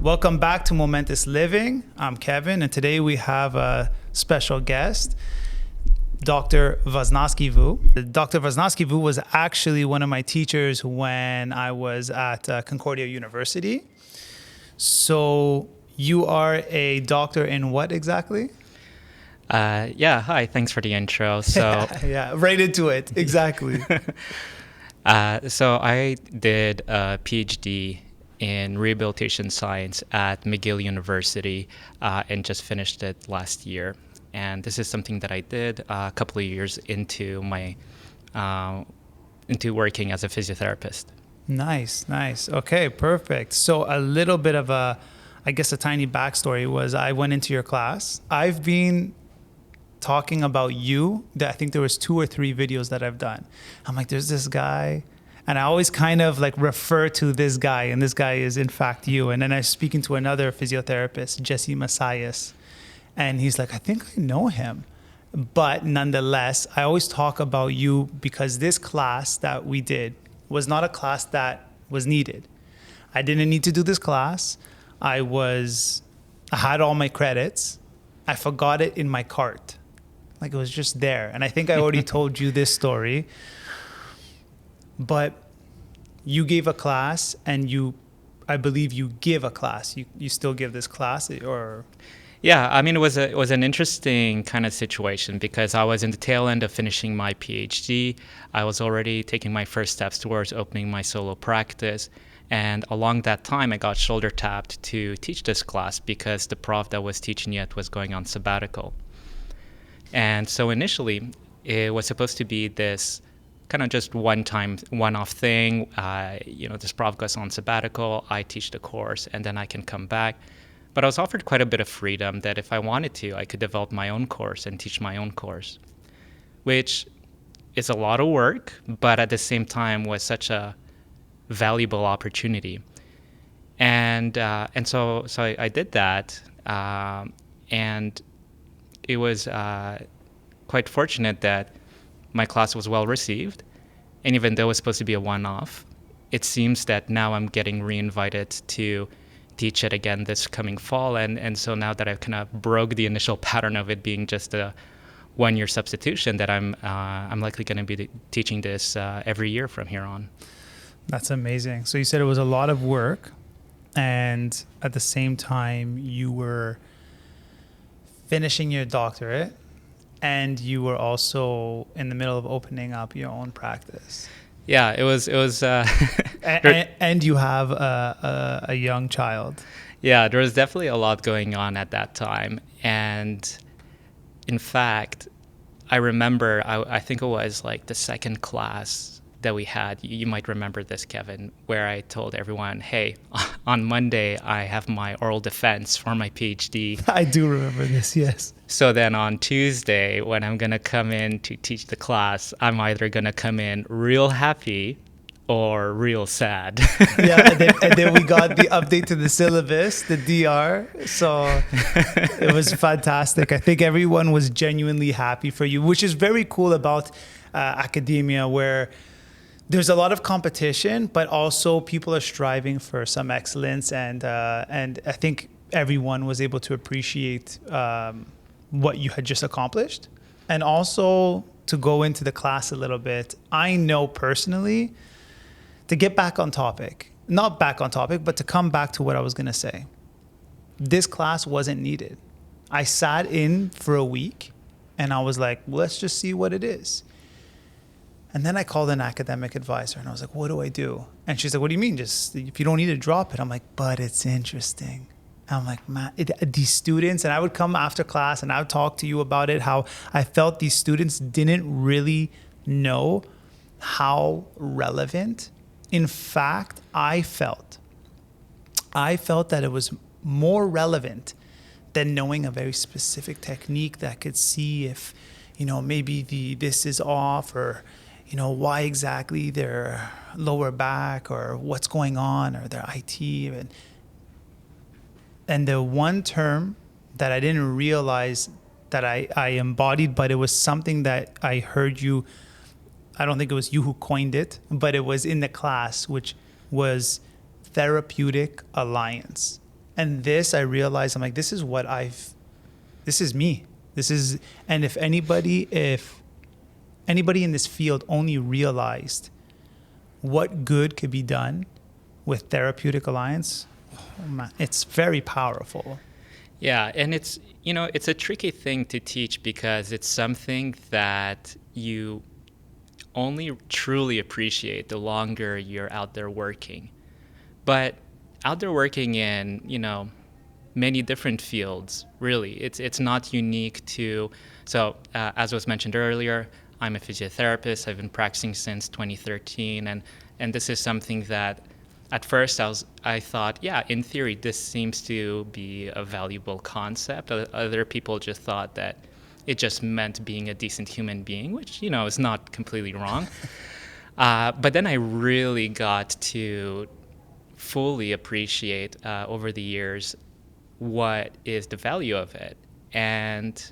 Welcome back to Momentous Living. I'm Kevin, and today we have a special guest, Dr. Woznowski-Vu. Dr. Woznowski-Vu was actually one of my teachers when I was at Concordia University. So you are a doctor in what exactly? Hi, thanks for the intro. So, yeah, right into it, exactly. so I did a PhD in rehabilitation science at McGill University and just finished it last year. And this is something that I did a couple of years into my into working as a physiotherapist. Nice. Okay, perfect. So a little bit of a tiny backstory was I went into your class. I've been talking about you. I think there was 2 or 3 videos that I've done. I'm like, there's this guy. And I always kind of like refer to this guy, and this guy is in fact you. And then I was speaking to another physiotherapist, Jesse Messias, and he's like, I think I know him. But nonetheless, I always talk about you because this class that we did was not a class that was needed. I didn't need to do this class. I had all my credits. I forgot it in my cart. Like it was just there. And I think I already told you this story. But you gave a class, and I believe you give a class. You still give this class, or? Yeah, I mean, it was an interesting kind of situation because I was in the tail end of finishing my PhD. I was already taking my first steps towards opening my solo practice. And along that time, I got shoulder tapped to teach this class because the prof that was teaching it was going on sabbatical. And so initially, it was supposed to be this kind of just one-off thing. This prof goes on sabbatical, I teach the course, and then I can come back. But I was offered quite a bit of freedom that if I wanted to, I could develop my own course and teach my own course, which is a lot of work, but at the same time was such a valuable opportunity. And so I did that, and it was quite fortunate that my class was well received, and even though it was supposed to be a one-off, it seems that now I'm getting re-invited to teach it again this coming fall, and so now that I've kind of broke the initial pattern of it being just a one-year substitution, that I'm likely going to be teaching this every year from here on. That's amazing. So you said it was a lot of work, and at the same time you were finishing your doctorate, and you were also in the middle of opening up your own practice. Yeah, it was. And you have a young child. Yeah, there was definitely a lot going on at that time, and in fact, I remember. I think it was like the second class that we had. You might remember this, Kevin, where I told everyone, "Hey, on Monday I have my oral defense for my PhD." I do remember this. Yes. So then on Tuesday, when I'm going to come in to teach the class, I'm either going to come in real happy or real sad. Yeah, and then we got the update to the syllabus, the DR. So it was fantastic. I think everyone was genuinely happy for you, which is very cool about academia, where there's a lot of competition, but also people are striving for some excellence. And I think everyone was able to appreciate what you had just accomplished. And also to go into the class a little bit, I know personally, to get back on topic, not back on topic, but to come back to what I was going to say, this class wasn't needed. I sat in for a week and I was like, let's just see what it is. And then I called an academic advisor and I was like, what do I do? And she's like, what do you mean? Just if you don't need to drop it. I'm like, but it's interesting. I'm like, man, these students, and I would come after class and I would talk to you about it, how I felt these students didn't really know how relevant. In fact, I felt that it was more relevant than knowing a very specific technique that could see if, maybe this is off, or, why exactly their lower back, or what's going on, or their IT. And the one term that I didn't realize that I embodied, but it was something that I heard you, I don't think it was you who coined it, but it was in the class, which was therapeutic alliance. And this, I realized, I'm like, this is me. And if anybody in this field only realized what good could be done with therapeutic alliance, oh man, it's very powerful. Yeah, and it's a tricky thing to teach because it's something that you only truly appreciate the longer you're out there working. But out there working in, many different fields, really. It's not unique to, so as was mentioned earlier, I'm a physiotherapist. I've been practicing since 2013, and this is something that at first I thought, yeah, in theory, this seems to be a valuable concept. Other people just thought that it just meant being a decent human being, which, is not completely wrong. But then I really got to fully appreciate over the years what is the value of it. And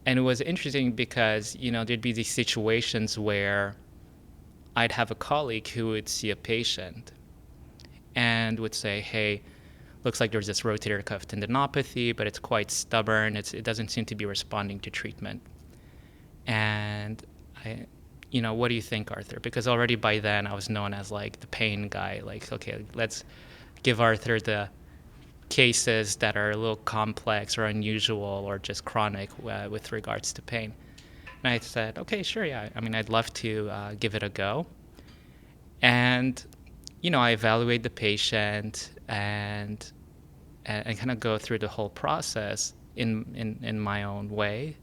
it was interesting because, there'd be these situations where I'd have a colleague who would see a patient and would say, hey, looks like there's this rotator cuff tendinopathy, but it's quite stubborn. It doesn't seem to be responding to treatment. And what do you think, Arthur? Because already by then I was known as like the pain guy. Like, okay, let's give Arthur the cases that are a little complex or unusual or just chronic with regards to pain. And I said, okay, sure, yeah. I mean, I'd love to give it a go. And I evaluate the patient and kind of go through the whole process in my own way.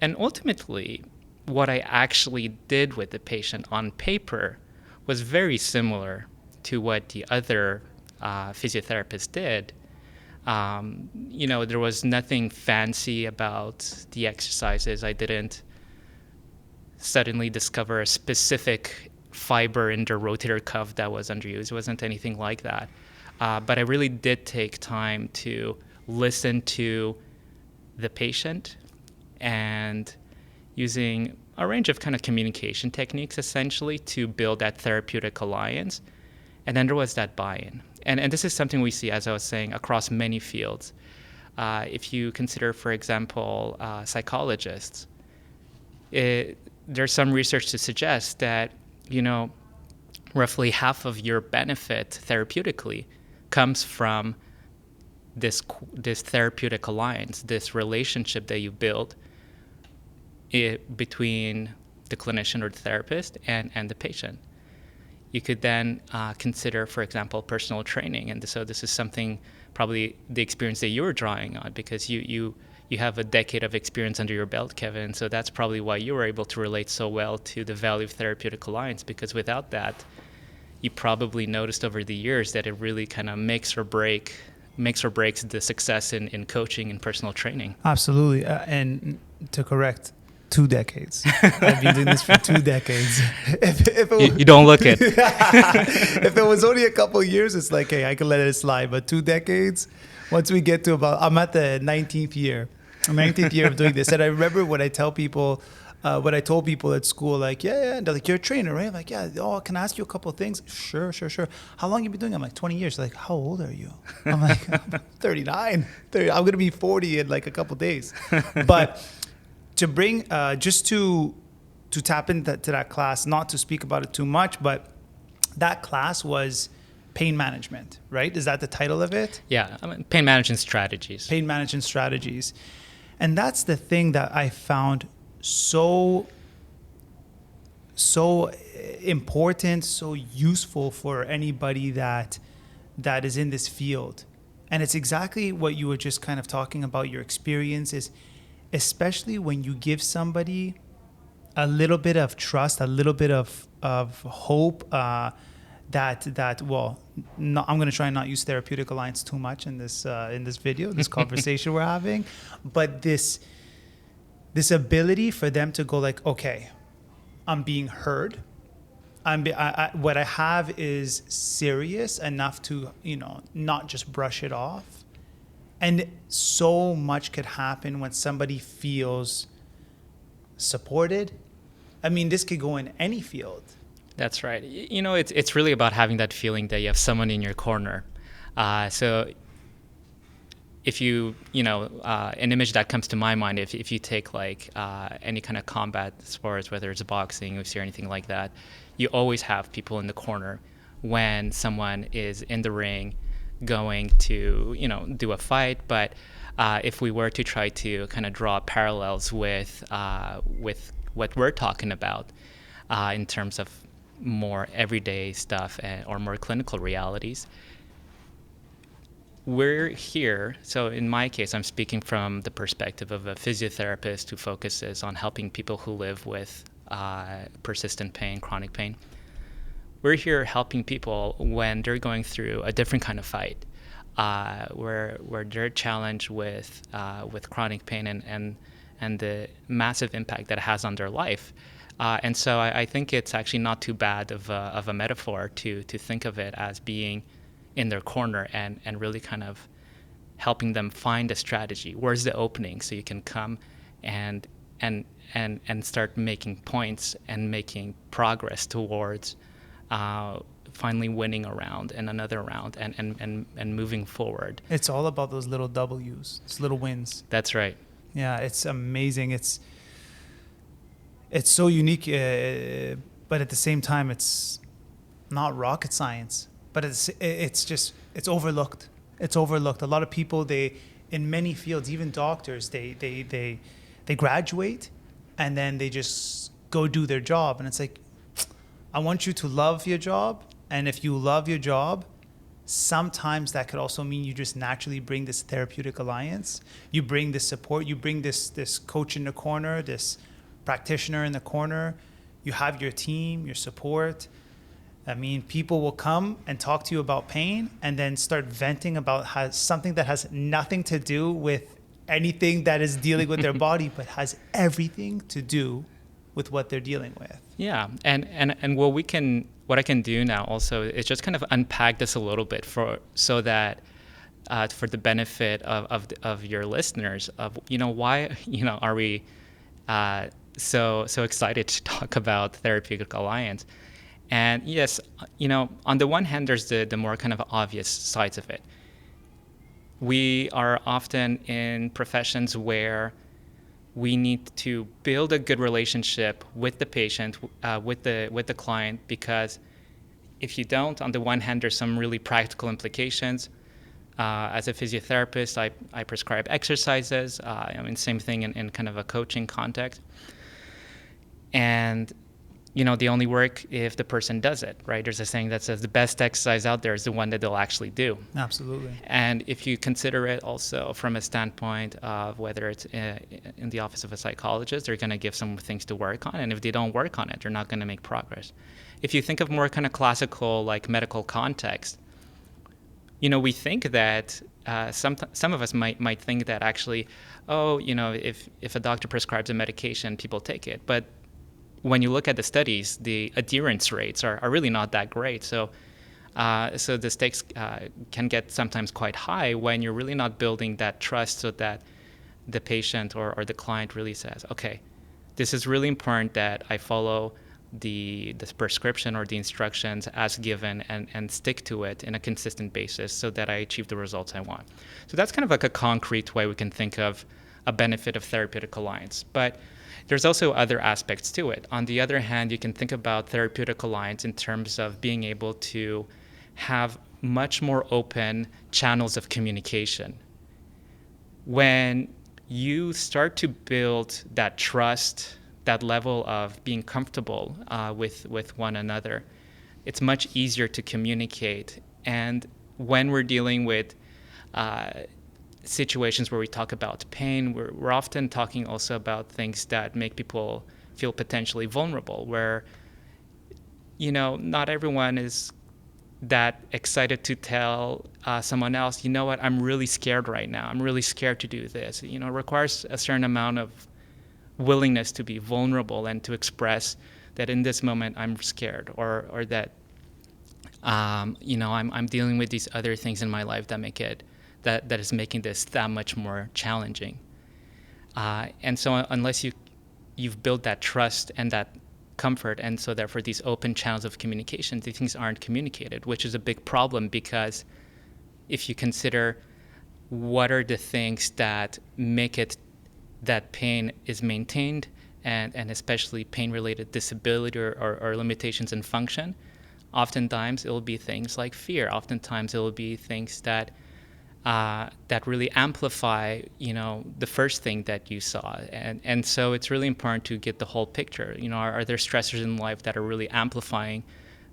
And ultimately, what I actually did with the patient on paper was very similar to what the other physiotherapists did. There was nothing fancy about the exercises. I didn't suddenly discover a specific fiber in the rotator cuff that was underused. It wasn't anything like that. But I really did take time to listen to the patient and using a range of kind of communication techniques essentially to build that therapeutic alliance. And then there was that buy-in. And this is something we see, as I was saying, across many fields. If you consider, for example, psychologists, there's some research to suggest that, roughly half of your benefit therapeutically comes from this therapeutic alliance, this relationship that you build between the clinician or the therapist and the patient. You could then consider, for example, personal training. And so this is something, probably the experience that you were drawing on, because you have a decade of experience under your belt, Kevin. So that's probably why you were able to relate so well to the value of therapeutic alliance, because without that, you probably noticed over the years that it really kind of makes or breaks the success in coaching and personal training. Absolutely. And to correct, 2 decades. I've been doing this for 2 decades. You don't look it. If it was only a couple of years, it's like, hey, I can let it slide. But 2 decades, once we get to I'm at the 19th year of doing this. And I remember when I told people at school, like, yeah, they're like, you're a trainer, right? I'm like, yeah. Oh, can I ask you a couple of things? Sure. How long have you been doing it? I'm like, 20 years. They're like, how old are you? I'm like, I'm 39. I'm going to be 40 in like a couple of days. But to bring, just to tap into that class, not to speak about it too much, but that class was pain management, right? Is that the title of it? Yeah, pain management strategies. Pain management strategies. And that's the thing that I found so important, so useful for anybody that is in this field. And it's exactly what you were just kind of talking about, your experiences, especially when you give somebody a little bit of trust, a little bit of hope, I'm going to try and not use therapeutic alliance too much in this video, this conversation we're having, but this ability for them to go like, okay, I'm being heard. What I have is serious enough to, not just brush it off. And so much could happen when somebody feels supported. I mean, this could go in any field. That's right. It's really about having that feeling that you have someone in your corner. So if an image that comes to my mind, if you take like any kind of combat sports, whether it's boxing, UFC, or anything like that, you always have people in the corner when someone is in the ring going to, do a fight. But if we were to try to kind of draw parallels with what we're talking about in terms of more everyday stuff or more clinical realities, we're here. So in my case, I'm speaking from the perspective of a physiotherapist who focuses on helping people who live with persistent pain, chronic pain. We're here helping people when they're going through a different kind of fight, where they're challenged with chronic pain and the massive impact that it has on their life. And so I think it's actually not too bad of a metaphor to think of it as being in their corner and really kind of helping them find a strategy. Where's the opening so you can come and start making points and making progress towards finally winning a round and another round and moving forward. It's all about those little W's, those little wins. That's right. Yeah, it's amazing. It's so unique, but at the same time, it's not rocket science. But it's overlooked. It's overlooked. A lot of people, in many fields, even doctors, they graduate and then they just go do their job. And it's like, I want you to love your job. And if you love your job, sometimes that could also mean you just naturally bring this therapeutic alliance. You bring this support. You bring this coach in the corner, this practitioner in the corner. You have your team, your support. I mean, people will come and talk to you about pain and then start venting about something that has nothing to do with anything that is dealing with their body, but has everything to do with what they're dealing with. Yeah, and what I can do now also is just kind of unpack this a little bit so that for the benefit of your listeners of why are we so excited to talk about therapeutic alliance. And yes, on the one hand, there's the more kind of obvious sides of it. We are often in professions where we need to build a good relationship with the patient, with the client, because if you don't, on the one hand, there's some really practical implications. As a physiotherapist, I prescribe exercises. Same thing in kind of a coaching context. And they only work if the person does it, right? There's a saying that says the best exercise out there is the one that they'll actually do. Absolutely. And if you consider it also from a standpoint of whether it's in the office of a psychologist, they're going to give some things to work on. And if they don't work on it, they're not going to make progress. If you think of more kind of classical, like medical context, we think that some of us might think that actually, if a doctor prescribes a medication, people take it. But when you look at the studies, the adherence rates are really not that great. So the stakes can get sometimes quite high when you're really not building that trust so that the patient or the client really says, okay, this is really important that I follow the prescription or the instructions as given and stick to it in a consistent basis so that I achieve the results I want. So that's kind of like a concrete way we can think of a benefit of therapeutic alliance. But there's also other aspects to it. On the other hand, you can think about therapeutic alliance in terms of being able to have much more open channels of communication. When you start to build that trust, that level of being comfortable with one another, it's much easier to communicate. And when we're dealing with situations where we talk about pain, we're often talking also about things that make people feel potentially vulnerable, where not everyone is that excited to tell someone else, you know what, I'm really scared right now. I'm really scared to do this. It requires a certain amount of willingness to be vulnerable and to express that in this moment I'm scared, or that I'm dealing with these other things in my life that make it that is making this that much more challenging. And so unless you've built that trust and that comfort, and so therefore these open channels of communication, these things aren't communicated, which is a big problem because if you consider what are the things that make it that pain is maintained, and especially pain-related disability or limitations in function, oftentimes it will be things like fear. Oftentimes it will be things that that really amplify, the first thing that you saw. And so it's really important to get the whole picture. Are there stressors in life that are really amplifying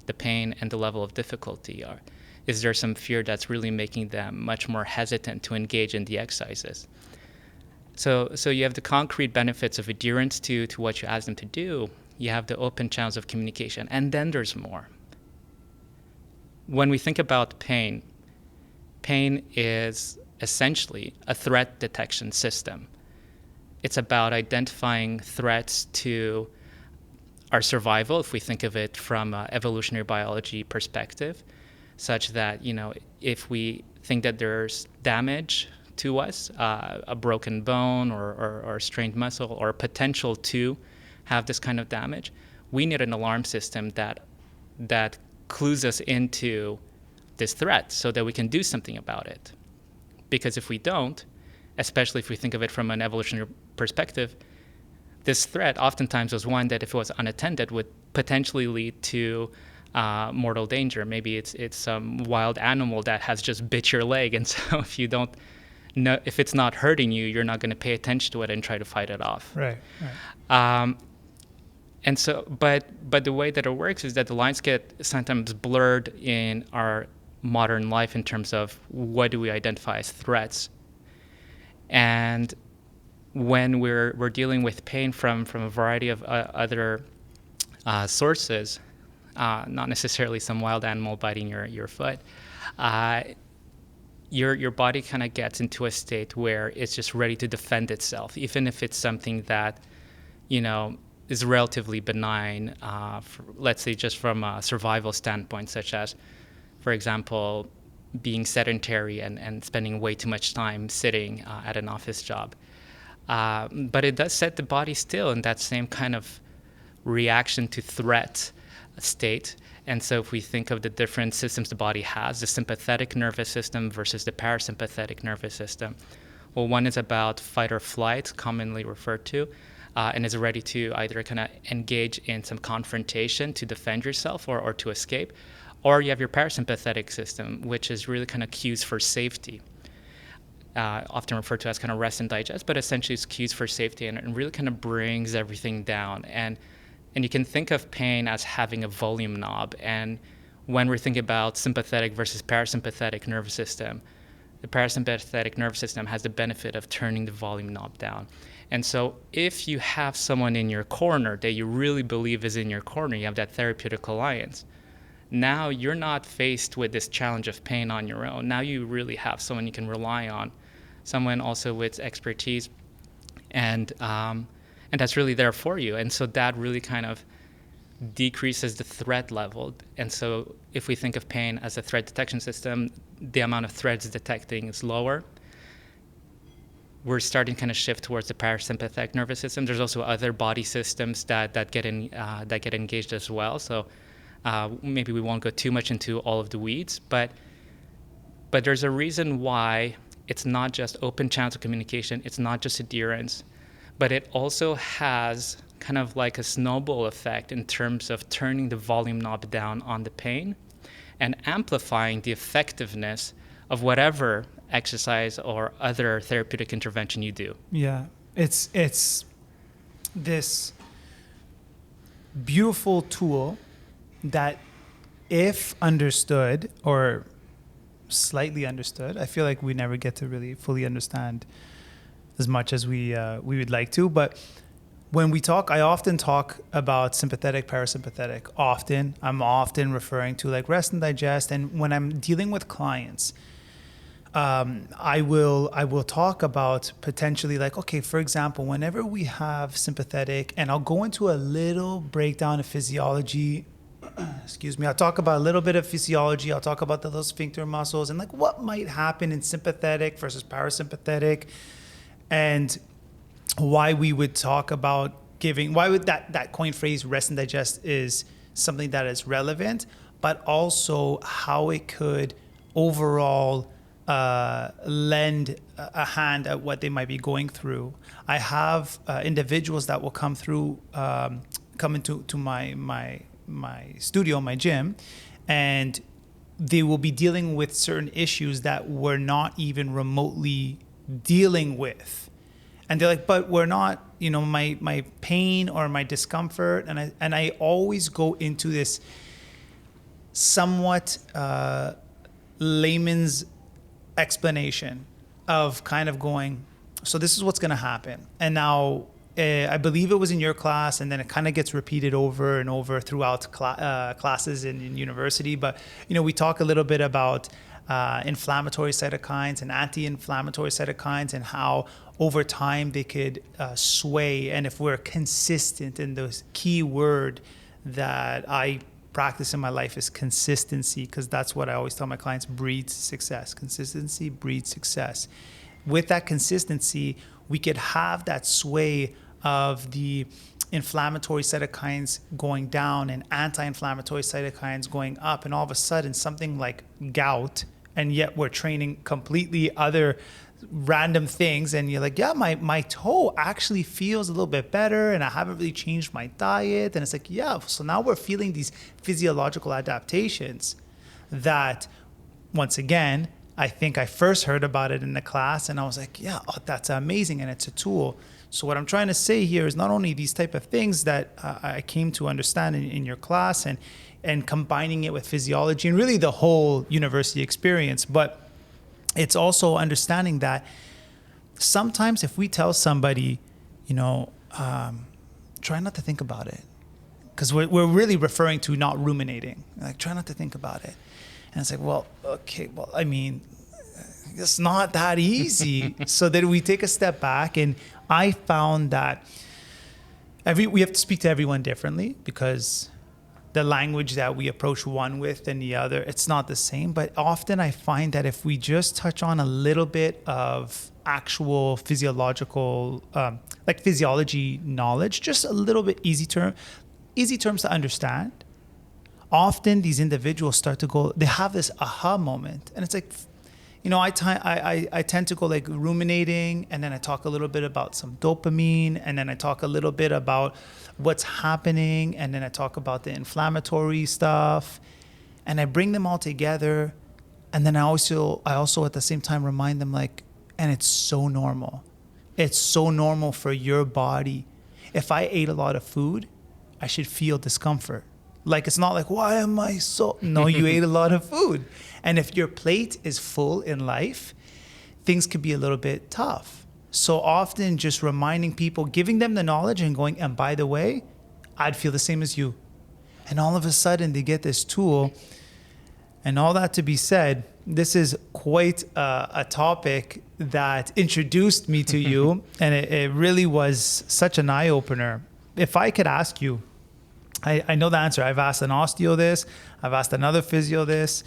the pain and the level of difficulty? Or is there some fear that's really making them much more hesitant to engage in the exercises? So you have the concrete benefits of adherence to what you ask them to do. You have the open channels of communication, and then there's more. When we think about pain is essentially a threat detection system. It's about identifying threats to our survival, if we think of it from an evolutionary biology perspective, such that, if we think that there's damage to us, a broken bone or a strained muscle, or potential to have this kind of damage, we need an alarm system that clues us into this threat so that we can do something about it. Because if we don't, especially if we think of it from an evolutionary perspective, this threat oftentimes was one that, if it was unattended, would potentially lead to mortal danger. Maybe it's some wild animal that has just bit your leg, and so if it's not hurting you, you're not going to pay attention to it and try to fight it off. Right. And so, but the way that it works is that the lines get sometimes blurred in our modern life in terms of what do we identify as threats. And when we're dealing with pain from a variety of other sources, not necessarily some wild animal biting your foot, your body kind of gets into a state where it's just ready to defend itself, even if it's something that, is relatively benign, let's say just from a survival standpoint, such as, for example, being sedentary and spending way too much time sitting at an office job. But it does set the body still in that same kind of reaction to threat state. And so if we think of the different systems the body has, the sympathetic nervous system versus the parasympathetic nervous system, well, one is about fight or flight, commonly referred to, and is ready to either kind of engage in some confrontation to defend yourself or to escape. Or you have your parasympathetic system, which is really kind of cues for safety, often referred to as kind of rest and digest, but essentially it's cues for safety, and it really kind of brings everything down. And you can think of pain as having a volume knob. And when we're thinking about sympathetic versus parasympathetic nervous system, the parasympathetic nervous system has the benefit of turning the volume knob down. And so if you have someone in your corner that you really believe is in your corner, you have that therapeutic alliance, now you're not faced with this challenge of pain on your own. Now you really have someone you can rely on, someone also with expertise, and that's really there for you. And so that really kind of decreases the threat level. And so if we think of pain as a threat detection system, the amount of threats detecting is lower. We're starting to kind of shift towards the parasympathetic nervous system. There's also other body systems that get engaged as well. So maybe we won't go too much into all of the weeds, but there's a reason why it's not just open channels of communication, it's not just adherence, but it also has kind of like a snowball effect in terms of turning the volume knob down on the pain and amplifying the effectiveness of whatever exercise or other therapeutic intervention you do. Yeah, it's this beautiful tool that, if understood or slightly understood, I feel like we never get to really fully understand as much as we would like to. But when we talk, I often talk about sympathetic, parasympathetic. I'm often referring to like rest and digest. And when I'm dealing with clients, I will talk about potentially like, okay, for example, whenever we have sympathetic, and I'll go into a little breakdown of physiology. Excuse me. I'll talk about a little bit of physiology. I'll talk about the little sphincter muscles and like what might happen in sympathetic versus parasympathetic, and why we would talk about why would that coin phrase rest and digest is something that is relevant, but also how it could overall lend a hand at what they might be going through. I have individuals that will come into my studio, my gym, and they will be dealing with certain issues that we're not even remotely dealing with. And they're like, but we're not, my pain or my discomfort. And I always go into this somewhat layman's explanation of kind of going, so this is what's going to happen. And now I believe it was in your class, and then it kind of gets repeated over and over throughout classes in university. But, we talk a little bit about inflammatory cytokines and anti-inflammatory cytokines, and how over time they could sway. And if we're consistent, and the key word that I practice in my life is consistency, because that's what I always tell my clients breeds success. Consistency breeds success. With that consistency, we could have that sway of the inflammatory cytokines going down and anti-inflammatory cytokines going up, and all of a sudden something like gout, and yet we're training completely other random things, and you're like, yeah, my toe actually feels a little bit better, and I haven't really changed my diet. And it's like, yeah, so now we're feeling these physiological adaptations that, once again, I think I first heard about it in the class, and I was like, yeah, that's amazing, and it's a tool. So what I'm trying to say here is not only these type of things that I came to understand in your class, and combining it with physiology and really the whole university experience, but it's also understanding that sometimes if we tell somebody, try not to think about it, because we're really referring to not ruminating, like try not to think about it. And it's like, well, okay, well, I mean, it's not that easy. So then we take a step back, and I found that we have to speak to everyone differently, because the language that we approach one with and the other, it's not the same. But often I find that if we just touch on a little bit of actual physiological, like physiology knowledge, just a little bit easy terms to understand, often these individuals start to go, they have this aha moment. And it's like, I tend to go like ruminating, and then I talk a little bit about some dopamine, and then I talk a little bit about what's happening, and then I talk about the inflammatory stuff, and I bring them all together. And then I also at the same time remind them, like, and it's so normal. It's so normal for your body. If I ate a lot of food, I should feel discomfort. Like, it's not like, why am I so... No, you ate a lot of food. And if your plate is full in life, things could be a little bit tough. So often just reminding people, giving them the knowledge and going, and by the way, I'd feel the same as you. And all of a sudden they get this tool. And all that to be said, this is quite a topic that introduced me to you. And it really was such an eye-opener. If I could ask you, I know the answer. I've asked an osteo this. I've asked another physio this.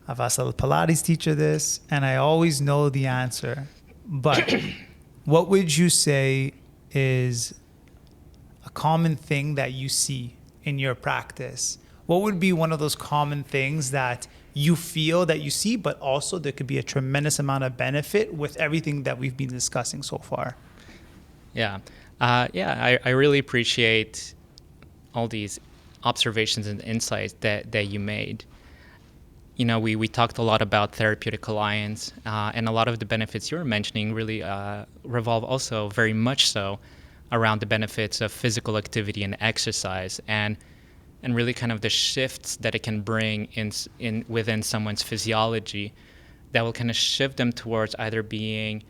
I've asked a Pilates teacher this. And I always know the answer. But what would you say is a common thing that you see in your practice? What would be one of those common things that you feel that you see, but also there could be a tremendous amount of benefit with everything that we've been discussing so far? Yeah. I really appreciate all these observations and insights that you made. We talked a lot about therapeutic alliance, and a lot of the benefits you were mentioning really revolve also very much so around the benefits of physical activity and exercise, and really kind of the shifts that it can bring in within someone's physiology that will kind of shift them towards either being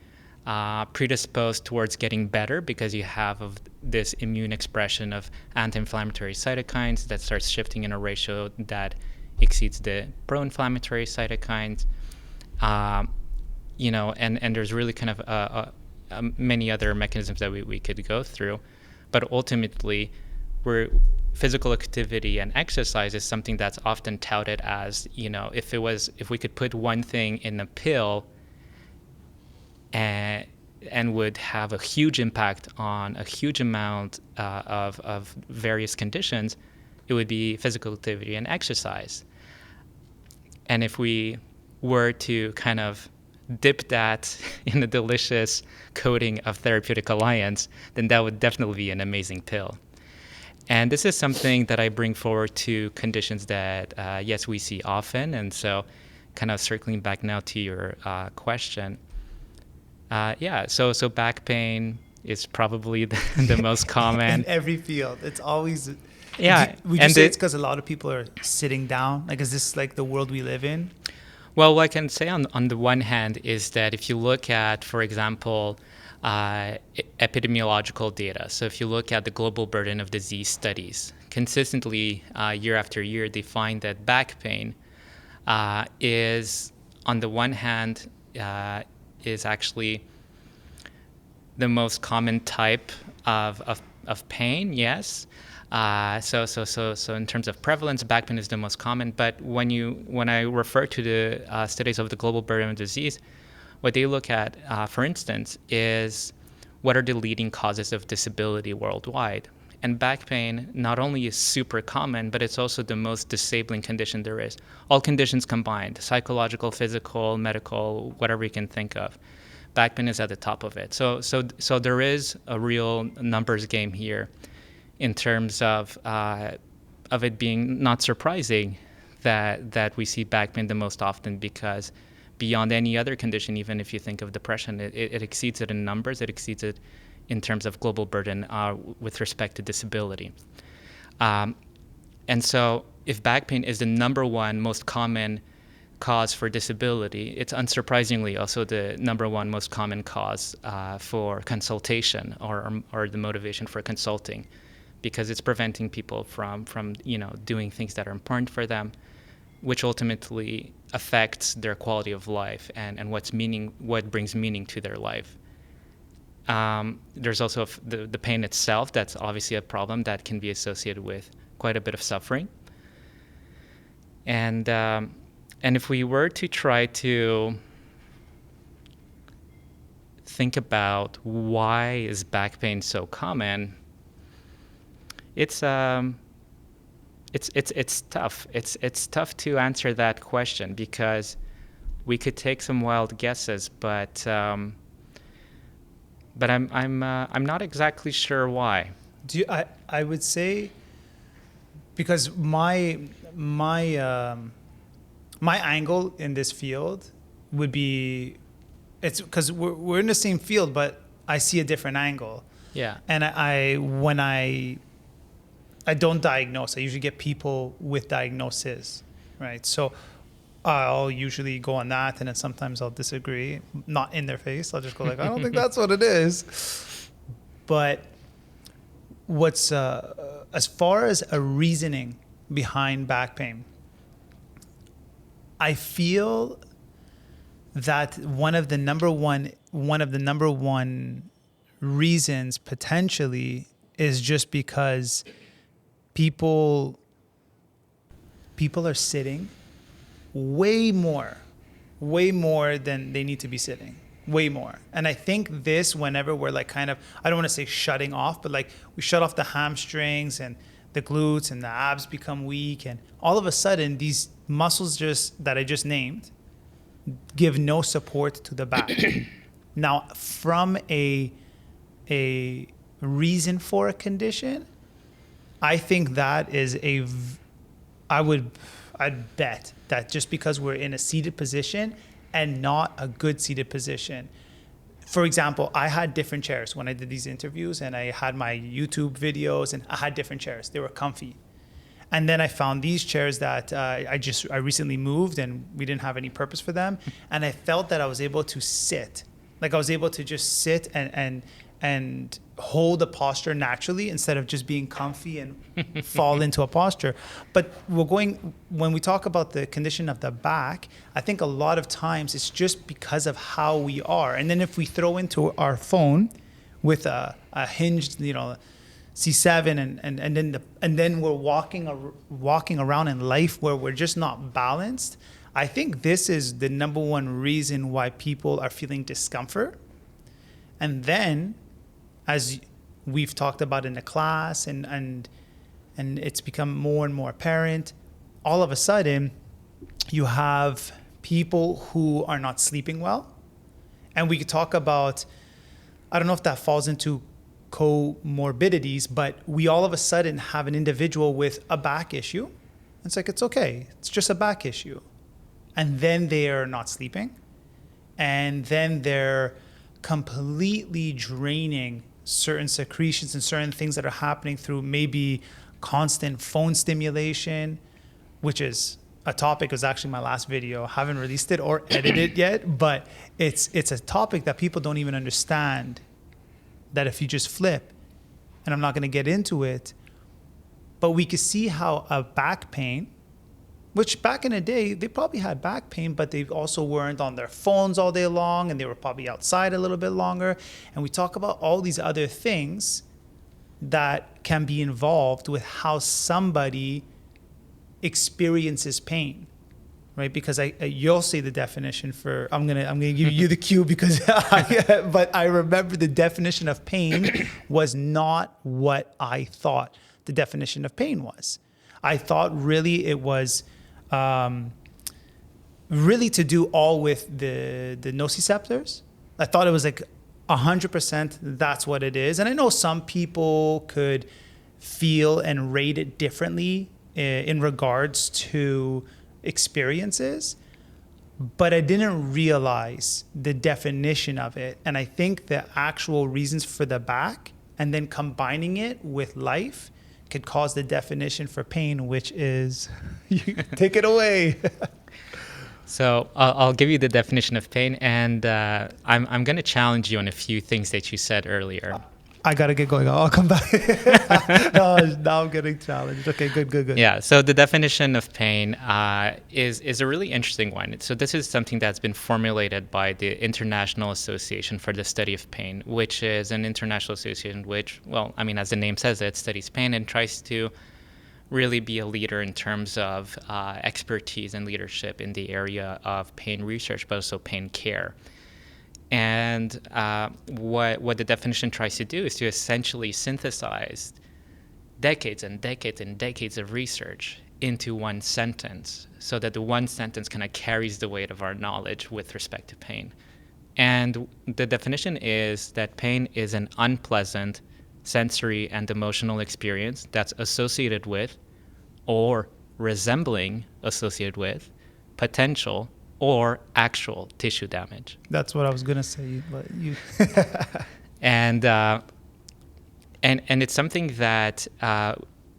predisposed towards getting better because you have this immune expression of anti-inflammatory cytokines that starts shifting in a ratio that exceeds the pro-inflammatory cytokines, and there's really kind of many other mechanisms that we could go through, but ultimately, physical activity and exercise is something that's often touted as, if we could put one thing in a pill and would have a huge impact on a huge amount of various conditions, it would be physical activity and exercise. And if we were to kind of dip that in a delicious coating of therapeutic alliance, then that would definitely be an amazing pill. And this is something that I bring forward to conditions that, yes, we see often. And so kind of circling back now to your question. So back pain is probably the most common. In every field. It's always... Yeah. Would you say it's because a lot of people are sitting down? Like, is this like the world we live in? Well, what I can say on the one hand is that if you look at, for example, epidemiological data, so if you look at the global burden of disease studies, consistently year after year, they find that back pain is, on the one hand, is actually the most common type of pain, yes. So in terms of prevalence, back pain is the most common. But when I refer to the studies of the global burden of disease, what they look at, for instance, is what are the leading causes of disability worldwide. And back pain not only is super common, but it's also the most disabling condition there is. All conditions combined, psychological, physical, medical, whatever you can think of. Back pain is at the top of it. So there is a real numbers game here in terms of it being not surprising that we see back pain the most often, because beyond any other condition, even if you think of depression, it exceeds it in numbers, it exceeds it in terms of global burden with respect to disability. And so if back pain is the number one most common cause for disability, it's unsurprisingly also the number one most common cause for consultation or the motivation for consulting, because it's preventing people from doing things that are important for them, which ultimately affects their quality of life and what brings meaning to their life. There's also the pain itself. That's obviously a problem that can be associated with quite a bit of suffering. And if we were to try to think about why is back pain so common, it's tough. It's tough to answer that question, because we could take some wild guesses, but I'm not exactly sure why. I would say, because my angle in this field would be, it's because we're in the same field, but I see a different angle. Yeah. And I don't diagnose. I usually get people with diagnoses, right? So I'll usually go on that, and then sometimes I'll disagree, not in their face. I'll just go like, I don't think that's what it is. But what's as far as a reasoning behind back pain, I feel that one of the number one reasons potentially is just because people are sitting way more than they need to be sitting, way more. And I think this, whenever we're like kind of, I don't want to say shutting off, but like we shut off the hamstrings and the glutes and the abs become weak, and all of a sudden these muscles that I just named give no support to the back. Now, from a reason for a condition, I think that is I'd bet that just because we're in a seated position and not a good seated position. For example, I had different chairs when I did these interviews, and I had my YouTube videos, and I had different chairs. They were comfy. And then I found these chairs that I recently moved, and we didn't have any purpose for them. And I felt that I was able to sit. Like I was able to just sit and hold a posture naturally, instead of just being comfy and fall into a posture. But when we talk about the condition of the back, I think a lot of times it's just because of how we are. And then if we throw into our phone with a hinged, C7, and then we're walking around in life where we're just not balanced, I think this is the number one reason why people are feeling discomfort. And then, as we've talked about in the class, and it's become more and more apparent, all of a sudden you have people who are not sleeping well, And we could talk about, I don't know if that falls into comorbidities, but we all of a sudden have an individual with a back issue. It's like, it's okay. It's just a back issue. And then they are not sleeping. And then they're completely draining certain secretions and certain things that are happening through maybe constant phone stimulation, which is a topic. It was actually my last video. I haven't released it or edited it yet, but it's a topic that people don't even understand, that if you just flip, and I'm not going to get into it, but we could see how a back pain, which back in the day, they probably had back pain, but they also weren't on their phones all day long, and they were probably outside a little bit longer. And we talk about all these other things that can be involved with how somebody experiences pain, right? Because you'll say the definition for, I'm gonna give you the cue because but I remember the definition of pain was not what I thought the definition of pain was. I thought really it was really to do all with the nociceptors. I thought it was like 100% that's what it is. And I know some people could feel and rate it differently in regards to experiences, but I didn't realize the definition of it. And I think the actual reasons for the back and then combining it with life could cause the definition for pain, which is, take it away. So I'll give you the definition of pain, and I'm going to challenge you on a few things that you said earlier. I got to get going. I'll come back. No, now I'm getting challenged. Okay, good. Yeah, so the definition of pain is a really interesting one. So this is something that's been formulated by the International Association for the Study of Pain, which is an international association which, well, I mean, as the name says, it studies pain and tries to really be a leader in terms of expertise and leadership in the area of pain research, but also pain care. And what the definition tries to do is to essentially synthesize decades and decades and decades of research into one sentence, so that the one sentence kind of carries the weight of our knowledge with respect to pain. And the definition is that pain is an unpleasant sensory and emotional experience that's associated with or resembling associated with potential or actual tissue damage. That's what I was gonna say, but you. And it's something that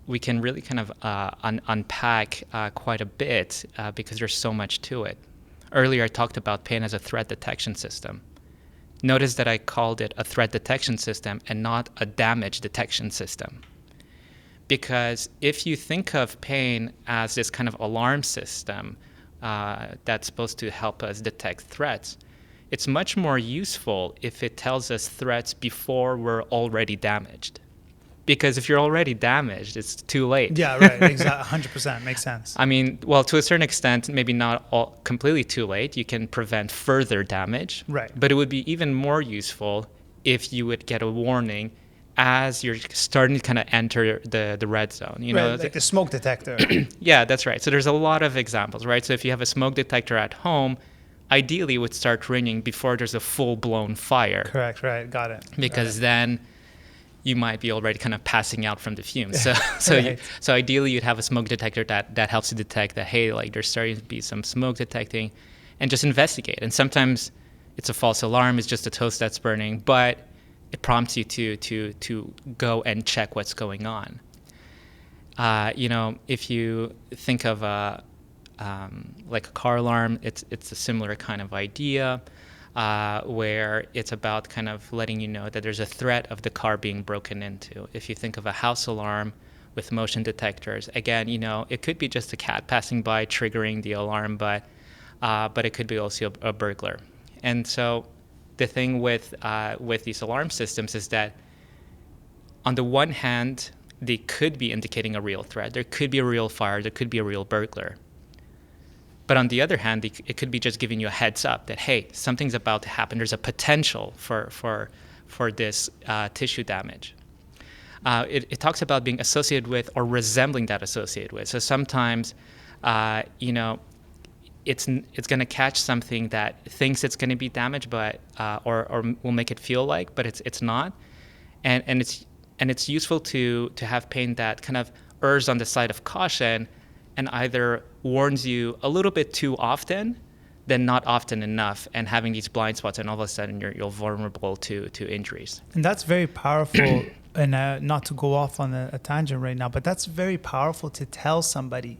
we can really kind of unpack quite a bit because there's so much to it. Earlier, I talked about pain as a threat detection system. Notice that I called it a threat detection system and not a damage detection system. Because if you think of pain as this kind of alarm system that's supposed to help us detect threats, it's much more useful if it tells us threats before we're already damaged. Because if you're already damaged, it's too late. Yeah, right. Exactly. 100% makes sense. I mean, well, to a certain extent, maybe not all completely too late. You can prevent further damage. Right. But it would be even more useful if you would get a warning as you're starting to kind of enter the red zone. You know, like the smoke detector. Yeah, that's right. So there's a lot of examples, right? So if you have a smoke detector at home, ideally it would start ringing before there's a full-blown fire. Correct, right. Got it. Because then you might be already kind of passing out from the fumes. So Right. so ideally you'd have a smoke detector that helps you detect that, hey, like there's starting to be some smoke detecting, and just investigate. And sometimes it's a false alarm, it's just a toast that's burning, but it prompts you to go and check what's going on. You know, if you think of like a car alarm, it's a similar kind of idea. Where it's about kind of letting you know that there's a threat of the car being broken into. If you think of a house alarm with motion detectors, again, you know, it could be just a cat passing by triggering the alarm, but it could be also a burglar. And so the thing with these alarm systems is that on the one hand, they could be indicating a real threat. There could be a real fire. There could be a real burglar. But on the other hand, it could be just giving you a heads up that, hey, something's about to happen. There's a potential for this tissue damage. It talks about being associated with or resembling that associated with. So sometimes, you know, it's going to catch something that thinks it's going to be damaged, but or will make it feel like, but it's not, and it's useful to have pain that kind of errs on the side of caution, and either warns you a little bit too often, than not often enough, and having these blind spots, and all of a sudden you're vulnerable to injuries. And that's very powerful. And not to go off on a tangent right now, but that's very powerful to tell somebody,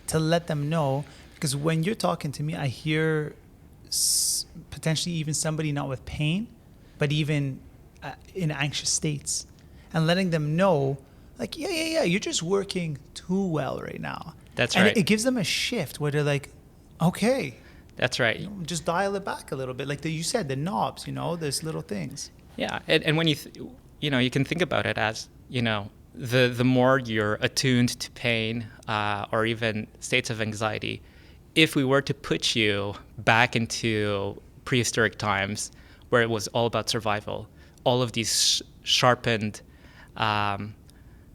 to let them know. Because when you're talking to me, I hear potentially even somebody not with pain, but even in anxious states, and letting them know, like, yeah, you're just working too well right now. That's and right. It gives them a shift where they're like, okay. That's right. Just dial it back a little bit. Like you said, the knobs, there's little things. Yeah. And when you can think about it as, the more you're attuned to pain or even states of anxiety, if we were to put you back into prehistoric times where it was all about survival, all of these sharpened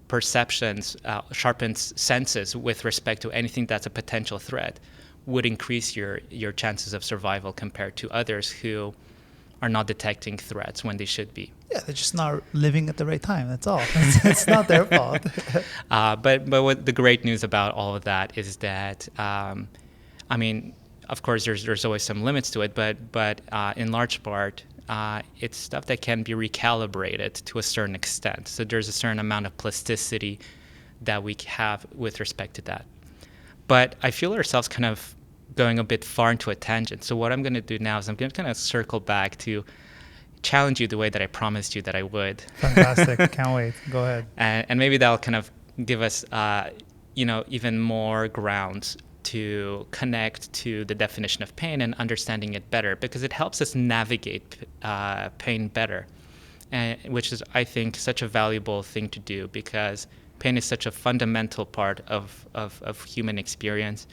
perceptions, sharpened senses with respect to anything that's a potential threat would increase your chances of survival compared to others who are not detecting threats when they should be. Yeah, they're just not living at the right time. That's all. It's not their fault. But what the great news about all of that is that, of course, there's always some limits to it, but in large part, it's stuff that can be recalibrated to a certain extent. So there's a certain amount of plasticity that we have with respect to that. But I feel ourselves kind of going a bit far into a tangent. So what I'm going to do now is I'm going to kind of circle back to challenge you the way that I promised you that I would. Fantastic. Can't wait. Go ahead. And maybe that'll kind of give us, even more grounds to connect to the definition of pain and understanding it better, because it helps us navigate pain better, which is, I think, such a valuable thing to do, because pain is such a fundamental part of human experience,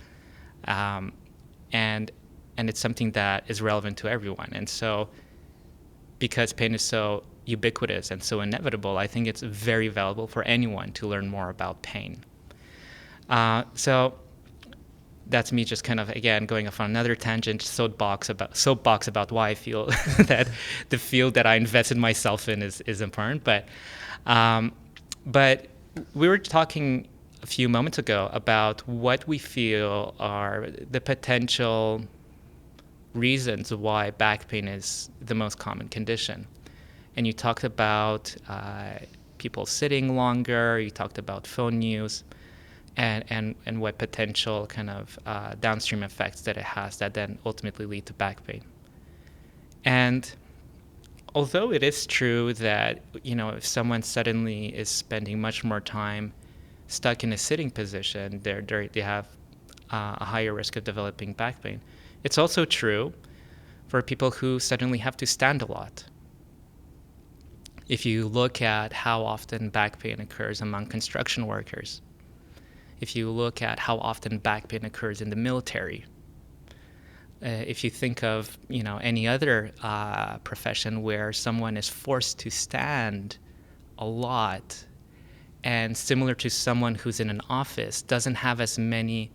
and it's something that is relevant to everyone. And so, because pain is so ubiquitous and so inevitable, I think it's very valuable for anyone to learn more about pain. So that's me just kind of, again, going off on another tangent, soapbox about why I feel that the field that I invested myself in is important. But we were talking a few moments ago about what we feel are the potential reasons why back pain is the most common condition. And you talked about people sitting longer, you talked about phone use, and what potential kind of downstream effects that it has that then ultimately lead to back pain. And although it is true that, if someone suddenly is spending much more time stuck in a sitting position, they have a higher risk of developing back pain. It's also true for people who suddenly have to stand a lot. If you look at how often back pain occurs among construction workers, if you look at how often back pain occurs in the military, if you think of any other profession where someone is forced to stand a lot, and similar to someone who's in an office doesn't have as many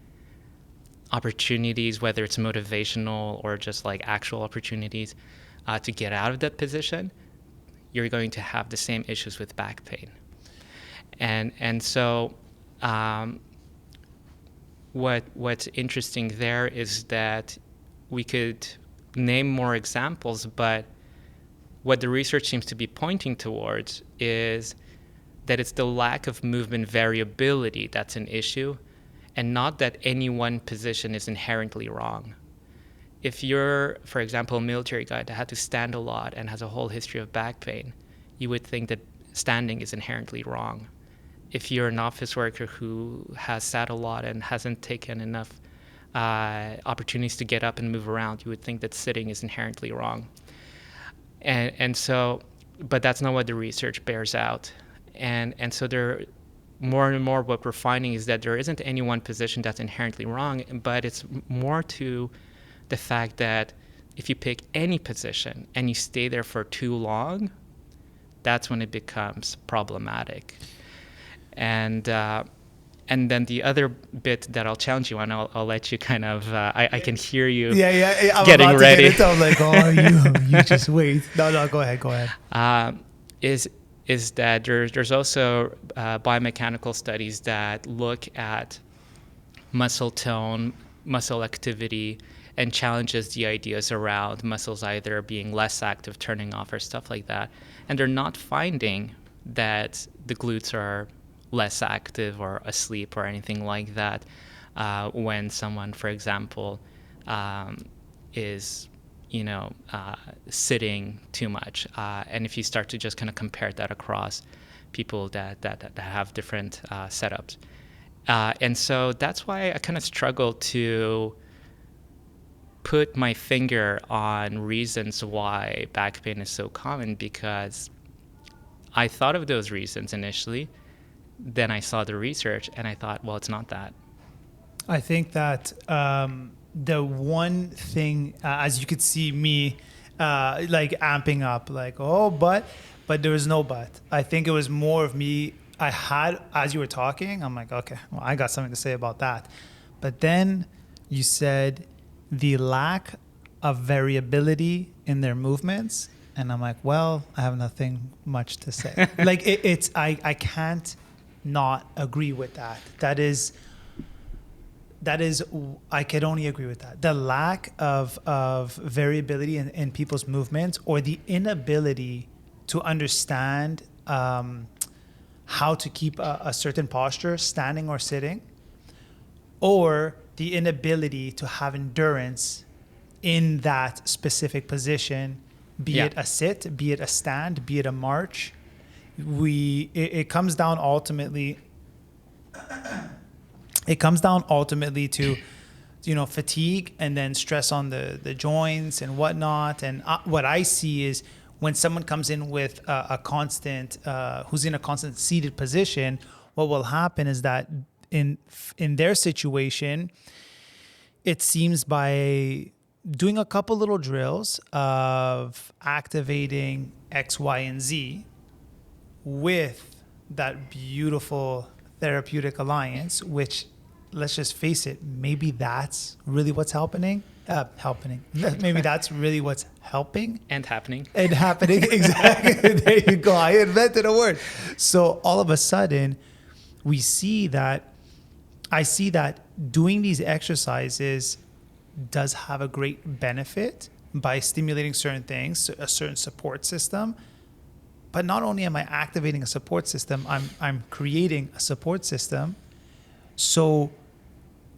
opportunities, whether it's motivational or just like actual opportunities to get out of that position, you're going to have the same issues with back pain. And so what's interesting there is that we could name more examples, but what the research seems to be pointing towards is that it's the lack of movement variability that's an issue, and not that any one position is inherently wrong. If you're, for example, a military guy that had to stand a lot and has a whole history of back pain, you would think that standing is inherently wrong. If you're an office worker who has sat a lot and hasn't taken enough opportunities to get up and move around, you would think that sitting is inherently wrong. And so, but that's not what the research bears out. And so there, more and more what we're finding is that there isn't any one position that's inherently wrong, but it's more to the fact that if you pick any position and you stay there for too long, that's when it becomes problematic. And And then the other bit that I'll challenge you on, I'll let you kind of, I can hear you I'm getting about ready. To get it. I'm like, oh, you just wait. No, go ahead. Is that there's also biomechanical studies that look at muscle tone, muscle activity, and challenges the ideas around muscles either being less active, turning off, or stuff like that. And they're not finding that the glutes are less active or asleep or anything like that when someone, for example, is sitting too much. And if you start to just kind of compare that across people that have different setups. And so that's why I kind of struggle to put my finger on reasons why back pain is so common, because I thought of those reasons initially. Then I saw the research and I thought, well, it's not that. I think that the one thing, as you could see me like amping up, like, oh, but there was no but. I think it was more of me. I had, as you were talking, I'm like, okay, well, I got something to say about that. But then you said the lack of variability in their movements. And I'm like, well, I have nothing much to say. Like I can't not agree with that. That is, I could only agree with that. The lack of variability in people's movements, or the inability to understand how to keep a certain posture, standing or sitting, or the inability to have endurance in that specific position, be it a sit, be it a stand, be it a march. It comes down ultimately to fatigue, and then stress on the joints and whatnot. And what I see is, when someone comes in with a constant who's in a constant seated position, what will happen is that in their situation, it seems by doing a couple little drills of activating X, Y, and Z with that beautiful therapeutic alliance, which, let's just face it, maybe that's really what's happening. Maybe that's really what's helping. And happening. Exactly. There you go. I invented a word. So all of a sudden, I see that doing these exercises does have a great benefit by stimulating certain things, a certain support system. But not only am I activating a support system, I'm creating a support system. So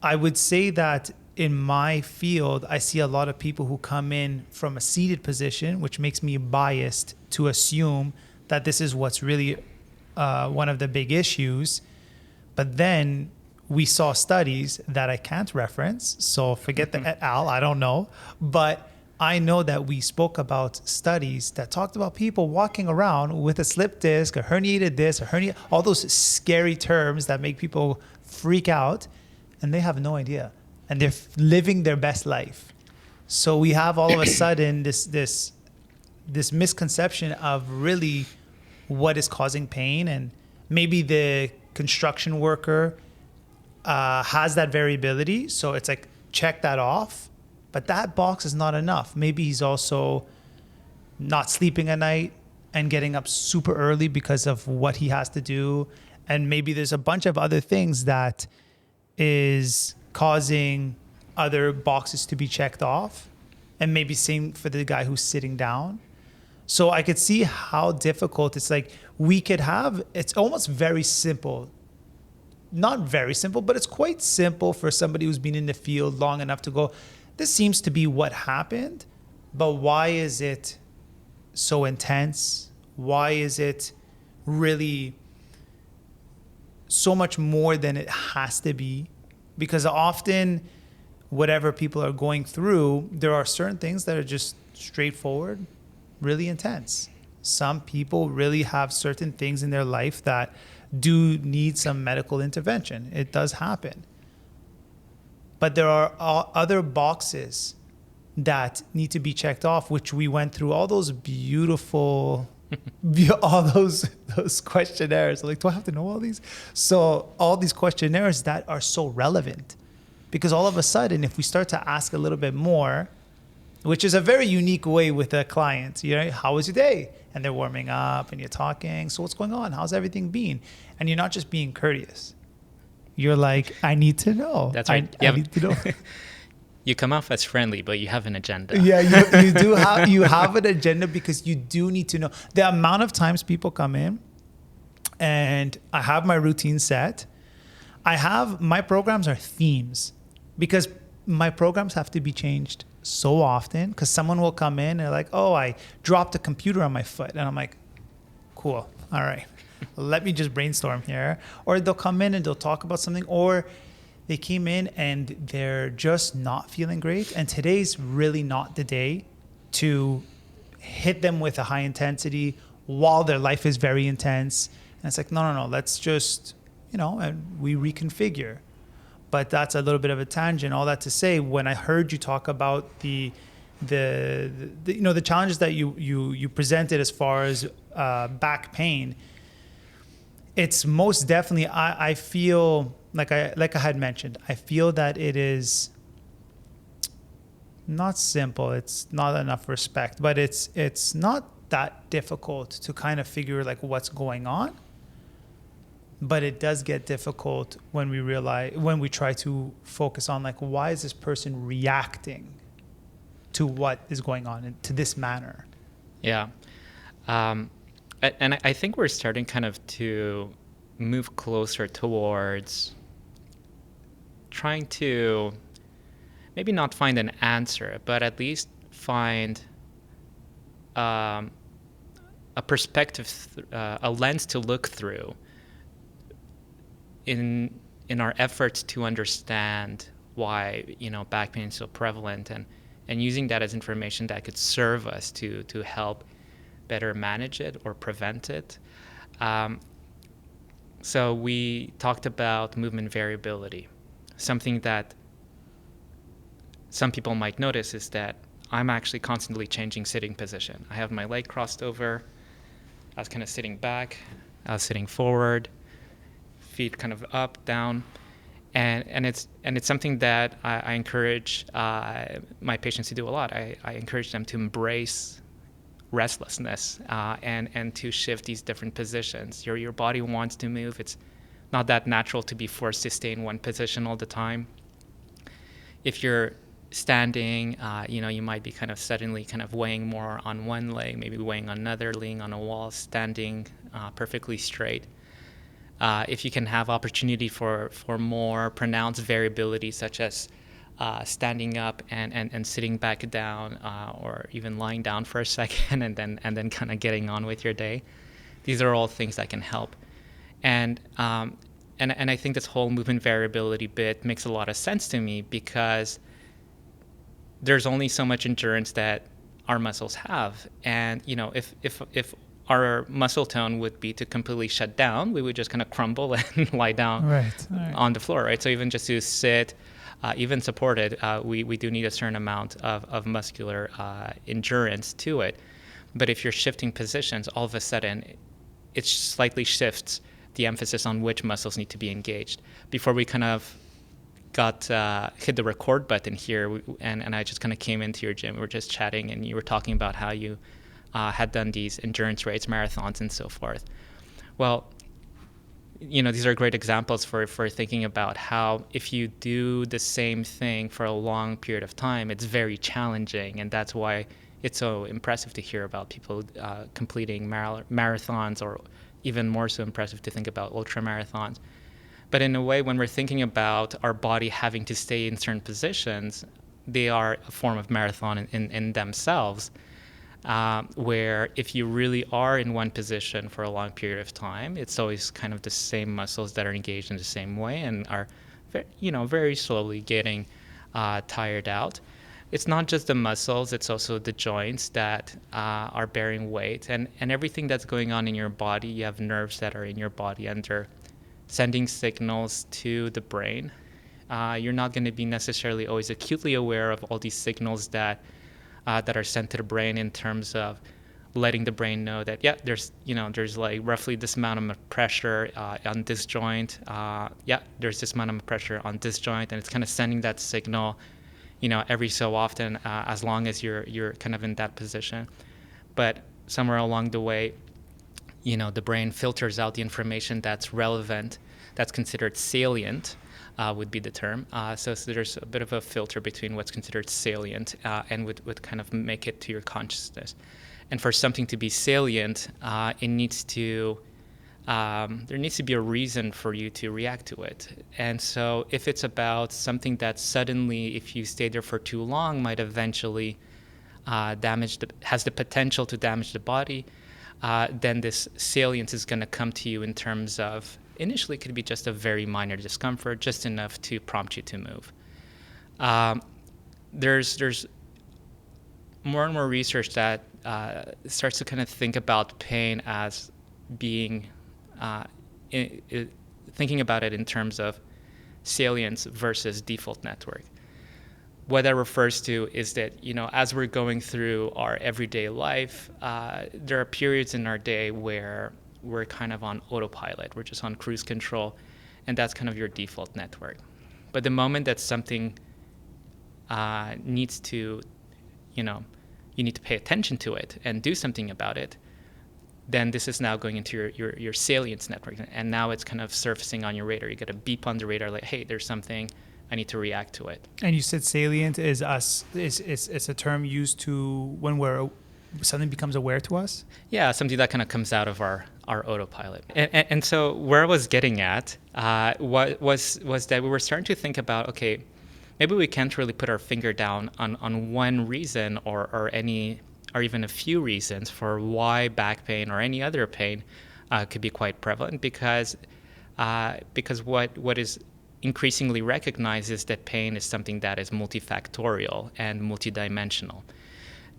I would say that in my field, I see a lot of people who come in from a seated position, which makes me biased to assume that this is what's really one of the big issues. But then we saw studies that I can't reference, so forget the et al. I don't know. But I know that we spoke about studies that talked about people walking around with a slip disc, a herniated disc, all those scary terms that make people freak out, and they have no idea. And they're living their best life. So we have all of a sudden this misconception of really what is causing pain. And maybe the construction worker has that variability. So it's like, check that off. But that box is not enough. Maybe he's also not sleeping at night and getting up super early because of what he has to do. And maybe there's a bunch of other things that is causing other boxes to be checked off. And maybe same for the guy who's sitting down. So I could see how difficult it's like. It's almost very simple. Not very simple, but it's quite simple for somebody who's been in the field long enough to go, this seems to be what happened, but why is it so intense? Why is it really so much more than it has to be? Because often, whatever people are going through, there are certain things that are just straightforward, really intense. Some people really have certain things in their life that do need some medical intervention. It does happen. But there are other boxes that need to be checked off, which we went through all those beautiful via all those questionnaires. Like, do I have to know all these? So all these questionnaires that are so relevant, because all of a sudden, if we start to ask a little bit more, which is a very unique way with a client, you know, how was your day? And they're warming up and you're talking. So what's going on? How's everything been? And you're not just being courteous. You're like, I need to know. That's right. I need to know. You come off as friendly, but you have an agenda. Yeah, you do have an agenda, because you do need to know. The amount of times people come in and I have my routine set. My programs are themes, because my programs have to be changed so often, because someone will come in and they're like, oh, I dropped a computer on my foot. And I'm like, cool. All right. Let me just brainstorm here. Or they'll come in and they'll talk about something, or they came in and they're just not feeling great. And today's really not the day to hit them with a high intensity while their life is very intense. And it's like, no, let's just, and we reconfigure. But that's a little bit of a tangent. All that to say, when I heard you talk about the challenges that you presented as far as back pain, it's most definitely, I feel like I had mentioned, I feel that it is not simple. It's not enough respect, but it's not that difficult to kind of figure like what's going on. But it does get difficult when we try to focus on like, why is this person reacting to what is going on to this manner? Yeah. And I think we're starting kind of to move closer towards trying to maybe not find an answer, but at least find a perspective, a lens to look through in our efforts to understand why back pain is so prevalent, and using that as information that could serve us to help better manage it or prevent it. So we talked about movement variability. Something that some people might notice is that I'm actually constantly changing sitting position. I have my leg crossed over. I was kind of sitting back. I was sitting forward. Feet kind of up, down. And it's something that I encourage my patients to do a lot. I encourage them to embrace restlessness and to shift these different positions. Your body wants to move. It's not that natural to be forced to stay in one position all the time. If you're standing, you might be kind of suddenly kind of weighing more on one leg, maybe weighing on another, leaning on a wall, standing perfectly straight. If you can have opportunity for more pronounced variability, such as standing up and sitting back down, or even lying down for a second and then kind of getting on with your day, these are all things that can help. And I think this whole movement variability bit makes a lot of sense to me, because there's only so much endurance that our muscles have. And if our muscle tone would be to completely shut down, we would just kind of crumble and lie down right. on the floor, right? So even just to sit, even supported, we do need a certain amount of muscular endurance to it. But if you're shifting positions, all of a sudden, it slightly shifts the emphasis on which muscles need to be engaged. Before we kind of hit the record button here, and I just kind of came into your gym, we were just chatting, and you were talking about how you had done these endurance race, marathons, and so forth. Well, these are great examples for thinking about how if you do the same thing for a long period of time, it's very challenging, and that's why it's so impressive to hear about people completing marathons, or even more so impressive to think about ultra marathons. But in a way, when we're thinking about our body having to stay in certain positions, they are a form of marathon in themselves. Where if you really are in one position for a long period of time, it's always kind of the same muscles that are engaged in the same way and are, very slowly getting tired out. It's not just the muscles, it's also the joints that are bearing weight, and everything that's going on in your body. You have nerves that are in your body, and they're sending signals to the brain. You're not going to be necessarily always acutely aware of all these signals that are sent to the brain in terms of letting the brain know that, yeah, there's like roughly this amount of pressure on this joint. There's this amount of pressure on this joint, and it's kind of sending that signal, every so often, as long as you're kind of in that position. But somewhere along the way, the brain filters out the information that's relevant, that's considered salient, would be the term. So there's a bit of a filter between what's considered salient and would kind of make it to your consciousness. And for something to be salient, there needs to be a reason for you to react to it. And so if it's about something that suddenly, if you stay there for too long, might eventually has the potential to damage the body, then this salience is going to come to you in terms of, initially it could be just a very minor discomfort, just enough to prompt you to move. There's more and more research that starts to kind of think about pain as being, thinking about it in terms of salience versus default network. What that refers to is that, as we're going through our everyday life, there are periods in our day where we're kind of on autopilot. We're just on cruise control, and that's kind of your default network. But the moment that something needs to, you need to pay attention to it and do something about it, then this is now going into your salience network. And now it's kind of surfacing on your radar. You get a beep on the radar like, hey, there's something, I need to react to it. And you said salient is a term used to when something becomes aware to us? Yeah, something that kind of comes out of our autopilot. And so where I was getting at was that we were starting to think about, okay, maybe we can't really put our finger down on one reason or even a few reasons for why back pain or any other pain could be quite prevalent, because what is increasingly recognized is that pain is something that is multifactorial and multidimensional.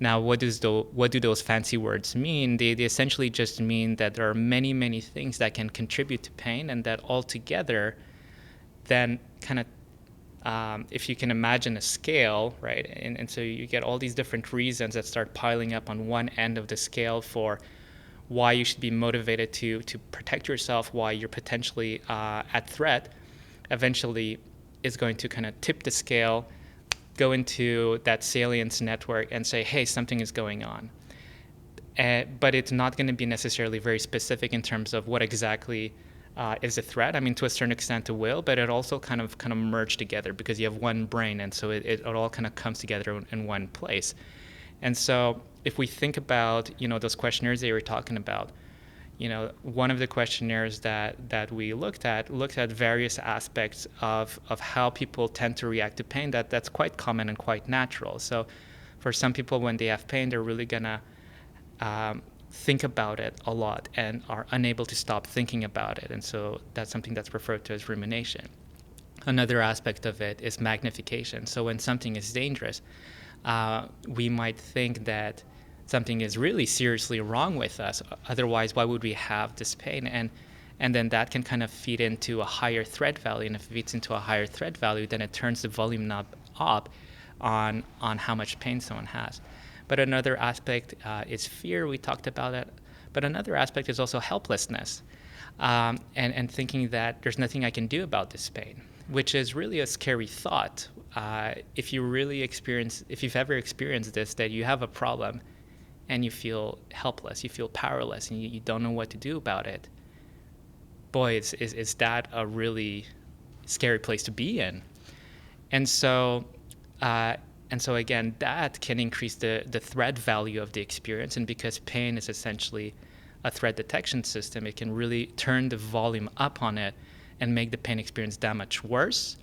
Now, what do those fancy words mean? They essentially just mean that there are many, many things that can contribute to pain, and that altogether then kind of, if you can imagine a scale, right? And so you get all these different reasons that start piling up on one end of the scale for why you should be motivated to protect yourself, why you're potentially at threat. Eventually is going to kind of tip the scale, go into that salience network and say, hey, something is going on. But it's not going to be necessarily very specific in terms of what exactly is a threat. I mean, to a certain extent it will, but it also kind of merge together because you have one brain, and so it all kind of comes together in one place. And so if we think about, those questionnaires that you were talking about, one of the questionnaires that we looked at various aspects of how people tend to react to pain. That's quite common and quite natural. So for some people, when they have pain, they're really gonna think about it a lot and are unable to stop thinking about it. And so that's something that's referred to as rumination. Another aspect of it is magnification. So when something is dangerous, we might think that something is really seriously wrong with us. Otherwise, why would we have this pain? And then that can kind of feed into a higher threat value. And if it feeds into a higher threat value, then it turns the volume knob up on how much pain someone has. But another aspect is fear. We talked about it. But another aspect is also helplessness, and thinking that there's nothing I can do about this pain, which is really a scary thought. If you've ever experienced this, that you have a problem and you feel helpless, you feel powerless, and you don't know what to do about it. Boy, is that a really scary place to be in. And so again, that can increase the threat value of the experience. And because pain is essentially a threat detection system, it can really turn the volume up on it and make the pain experience that much worse.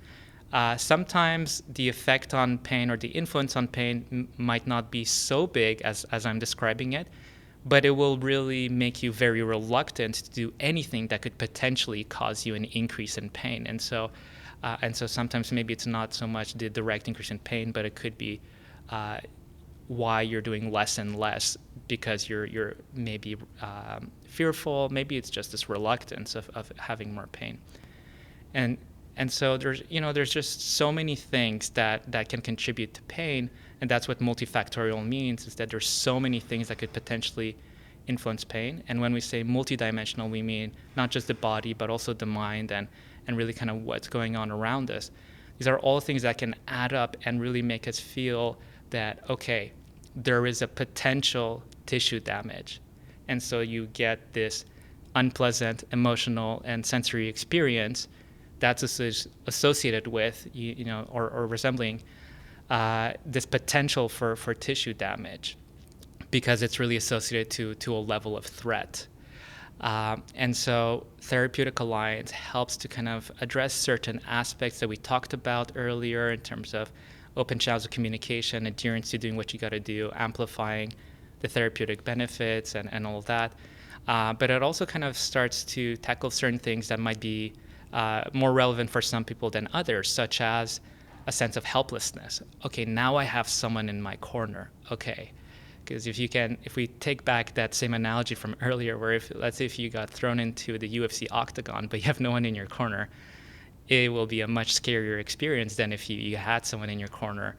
Sometimes the effect on pain or the influence on pain might not be so big as I'm describing it, but it will really make you very reluctant to do anything that could potentially cause you an increase in pain. And so sometimes maybe it's not so much the direct increase in pain, but it could be why you're doing less and less because you're maybe And so there's just so many things that can contribute to pain, and that's what multifactorial means, is that there's so many things that could potentially influence pain. And when we say multidimensional, we mean not just the body, but also the mind and really kind of what's going on around us. These are all things that can add up and really make us feel that, okay, there is a potential tissue damage. And so you get this unpleasant emotional and sensory experience that's associated with, or resembling this potential for tissue damage, because it's really associated to a level of threat. And so Therapeutic Alliance helps to kind of address certain aspects that we talked about earlier in terms of open channels of communication, adherence to doing what you got to do, amplifying the therapeutic benefits and all of that. But it also kind of starts to tackle certain things that might be more relevant for some people than others, such as a sense of helplessness. Okay, now I have someone in my corner. Okay. Because if we take back that same analogy from earlier, where let's say if you got thrown into the UFC octagon, but you have no one in your corner, it will be a much scarier experience than if you had someone in your corner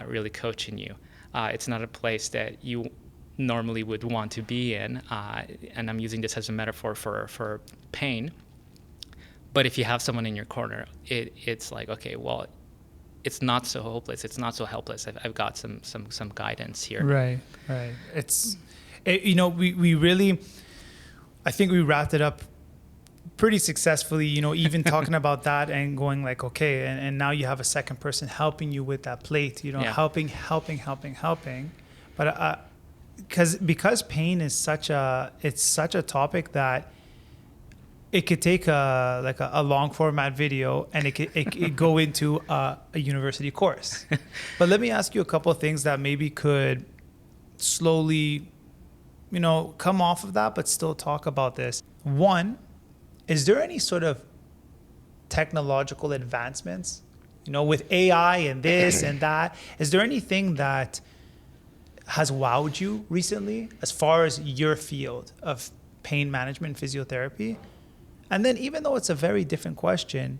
really coaching you. It's not a place that you normally would want to be in, and I'm using this as a metaphor for pain. But if you have someone in your corner, it's like, okay, well, it's not so hopeless. It's not so helpless. I've got some guidance here. Right. We really, I think we wrapped it up pretty successfully, even talking about that and going like, okay, and now you have a second person helping you with that plate, helping. But because pain is such a topic that it could take a long format video and it could go into a university course. But let me ask you a couple of things that maybe could slowly, come off of that, but still talk about this. One, is there any sort of technological advancements, with AI and this and that? Is there anything that has wowed you recently as far as your field of pain management, physiotherapy? And then even though it's a very different question,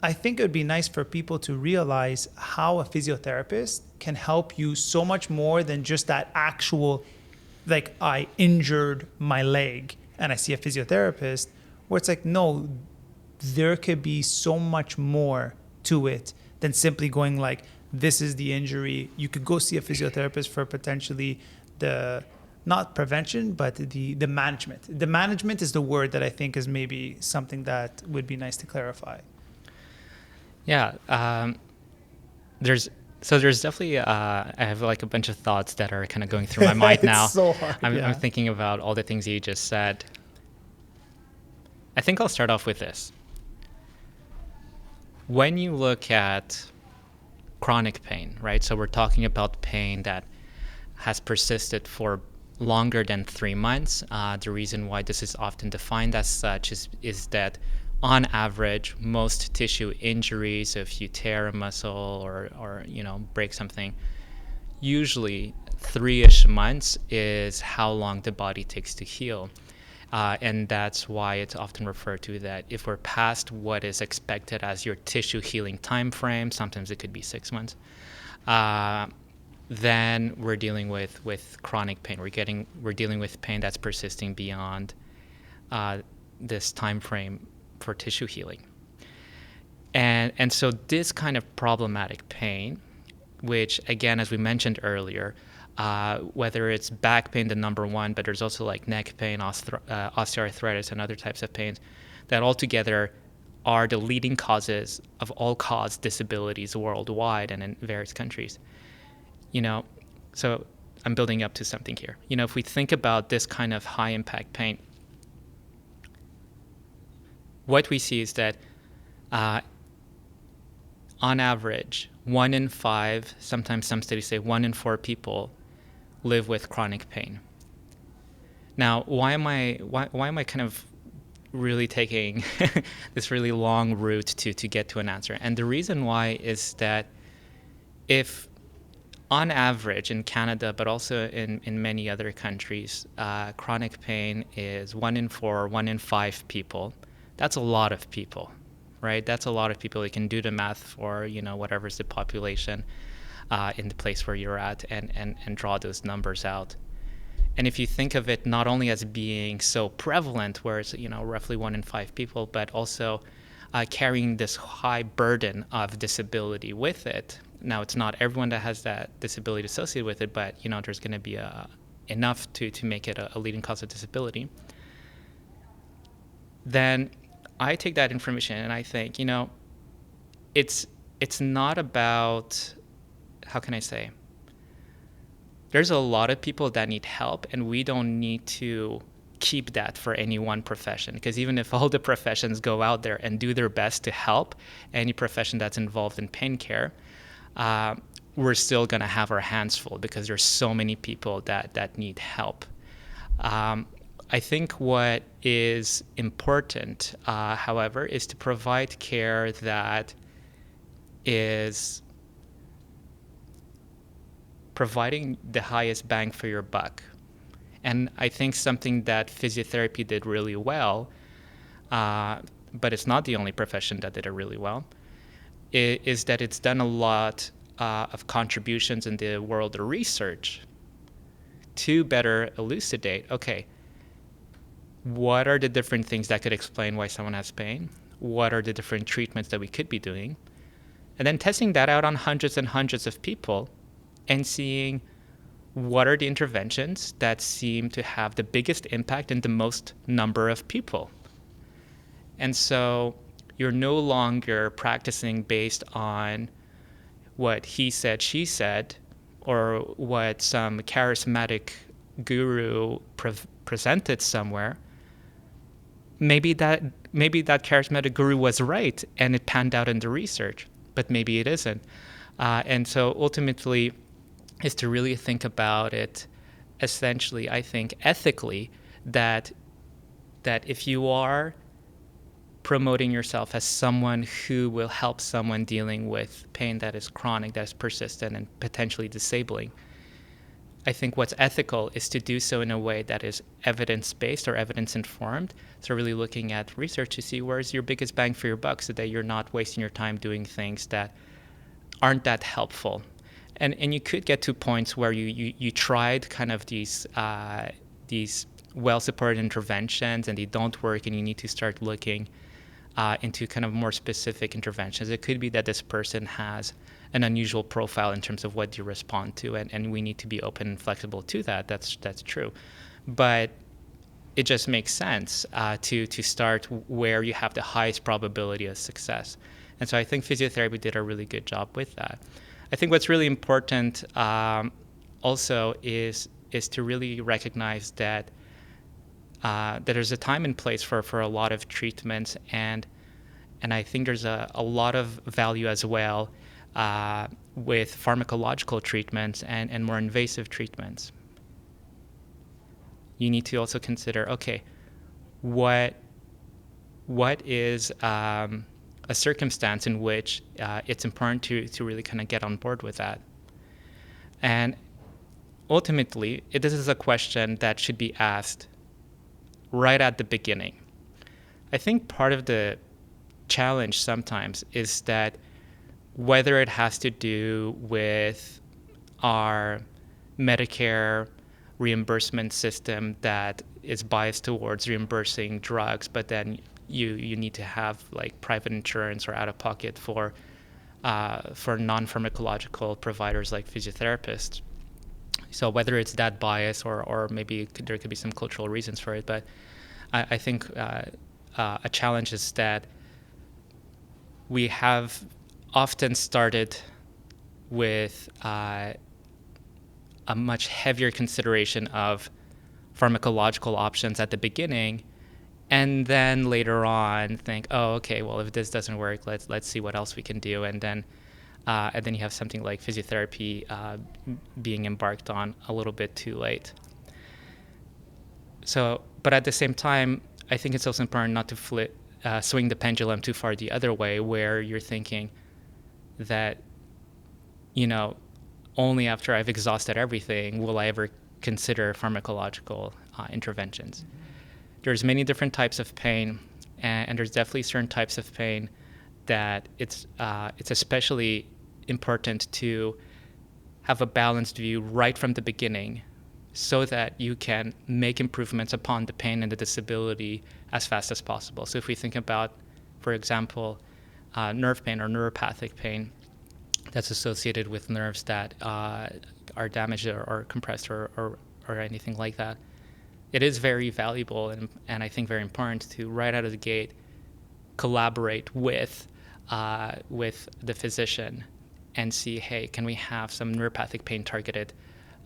I think it would be nice for people to realize how a physiotherapist can help you so much more than just that actual, like, I injured my leg and I see a physiotherapist, where it's like, no, there could be so much more to it than simply going like, this is the injury. You could go see a physiotherapist for potentially not prevention, but the management. The management is the word that I think is maybe something that would be nice to clarify. Yeah. There's definitely, I have like a bunch of thoughts that are kind of going through my mind now. It's so hard. I'm thinking about all the things you just said. I think I'll start off with this. When you look at chronic pain, right? So we're talking about pain that has persisted for longer than 3 months. The reason why this is often defined as such is that on average, most tissue injuries, if you tear a muscle or break something, usually 3-ish months is how long the body takes to heal. And that's why it's often referred to that if we're past what is expected as your tissue healing time frame, sometimes it could be 6 months, then we're dealing with chronic pain. We're dealing with pain that's persisting beyond this time frame for tissue healing. And so this kind of problematic pain, which again, as we mentioned earlier, whether it's back pain, the number one, but there's also like neck pain, osteoarthritis, and other types of pains that altogether are the leading causes of all-cause disabilities worldwide and in various countries. So I'm building up to something here. If we think about this kind of high-impact pain, what we see is that on average, 1 in 5, sometimes some studies say 1 in 4 people live with chronic pain. Now, why am I kind of really taking this really long route to get to an answer? And the reason why is that if on average in Canada, but also in many other countries, chronic pain is 1 in 4, 1 in 5 people, that's a lot of people, right? That's a lot of people. You can do the math for, whatever's the population in the place where you're at, and draw those numbers out. And if you think of it not only as being so prevalent, where it's, roughly 1 in 5 people, but also carrying this high burden of disability with it. Now, it's not everyone that has that disability associated with it, but, there's going to be enough to make it a leading cause of disability. Then I take that information and I think, it's not about, how can I say, there's a lot of people that need help, and we don't need to keep that for any one profession, because even if all the professions go out there and do their best to help any profession that's involved in pain care, we're still going to have our hands full because there's so many people that need help. I think what is important, however, is to provide care that is providing the highest bang for your buck. And I think something that physiotherapy did really well, but it's not the only profession that did it really well, is that it's done a lot of contributions in the world of research to better elucidate, okay, what are the different things that could explain why someone has pain? What are the different treatments that we could be doing? And then testing that out on hundreds and hundreds of people and seeing what are the interventions that seem to have the biggest impact in the most number of people. And so you're no longer practicing based on what he said, she said, or what some charismatic guru presented somewhere. Maybe that charismatic guru was right and it panned out in the research, but maybe it isn't. And so ultimately is to really think about it essentially, I think, ethically, that if you are promoting yourself as someone who will help someone dealing with pain that is chronic, that is persistent and potentially disabling, I think what's ethical is to do so in a way that is evidence-based or evidence-informed. So really looking at research to see where's your biggest bang for your buck so that you're not wasting your time doing things that aren't that helpful. And you could get to points where you tried kind of these well-supported interventions and they don't work, and you need to start looking into kind of more specific interventions. It could be that this person has an unusual profile in terms of what you respond to, and we need to be open and flexible to that. That's true. But it just makes sense to start where you have the highest probability of success. And so I think physiotherapy did a really good job with that. I think what's really important also is to really recognize that there's a time and place for a lot of treatments, and I think there's a lot of value as well with pharmacological treatments and more invasive treatments. You need to also consider, okay, what is a circumstance in which it's important to really kind of get on board with that. And ultimately, this is a question that should be asked right at the beginning. I think part of the challenge sometimes is that whether it has to do with our Medicare reimbursement system that is biased towards reimbursing drugs, but then you need to have like private insurance or out of pocket for non-pharmacological providers like physiotherapists. So whether it's that bias or maybe there could be some cultural reasons for it, but I think a challenge is that we have often started with a much heavier consideration of pharmacological options at the beginning, and then later on think, oh, okay, well, if this doesn't work, let's see what else we can do, and then you have something like physiotherapy being embarked on a little bit too late. So, but at the same time, I think it's also important not to swing the pendulum too far the other way, where you're thinking that, only after I've exhausted everything will I ever consider pharmacological interventions. There's many different types of pain, and there's definitely certain types of pain that it's especially important to have a balanced view right from the beginning, so that you can make improvements upon the pain and the disability as fast as possible. So if we think about, for example, nerve pain or neuropathic pain that's associated with nerves that are damaged or compressed or anything like that, it is very valuable and I think very important to right out of the gate collaborate with the physician and see, hey, can we have some neuropathic pain targeted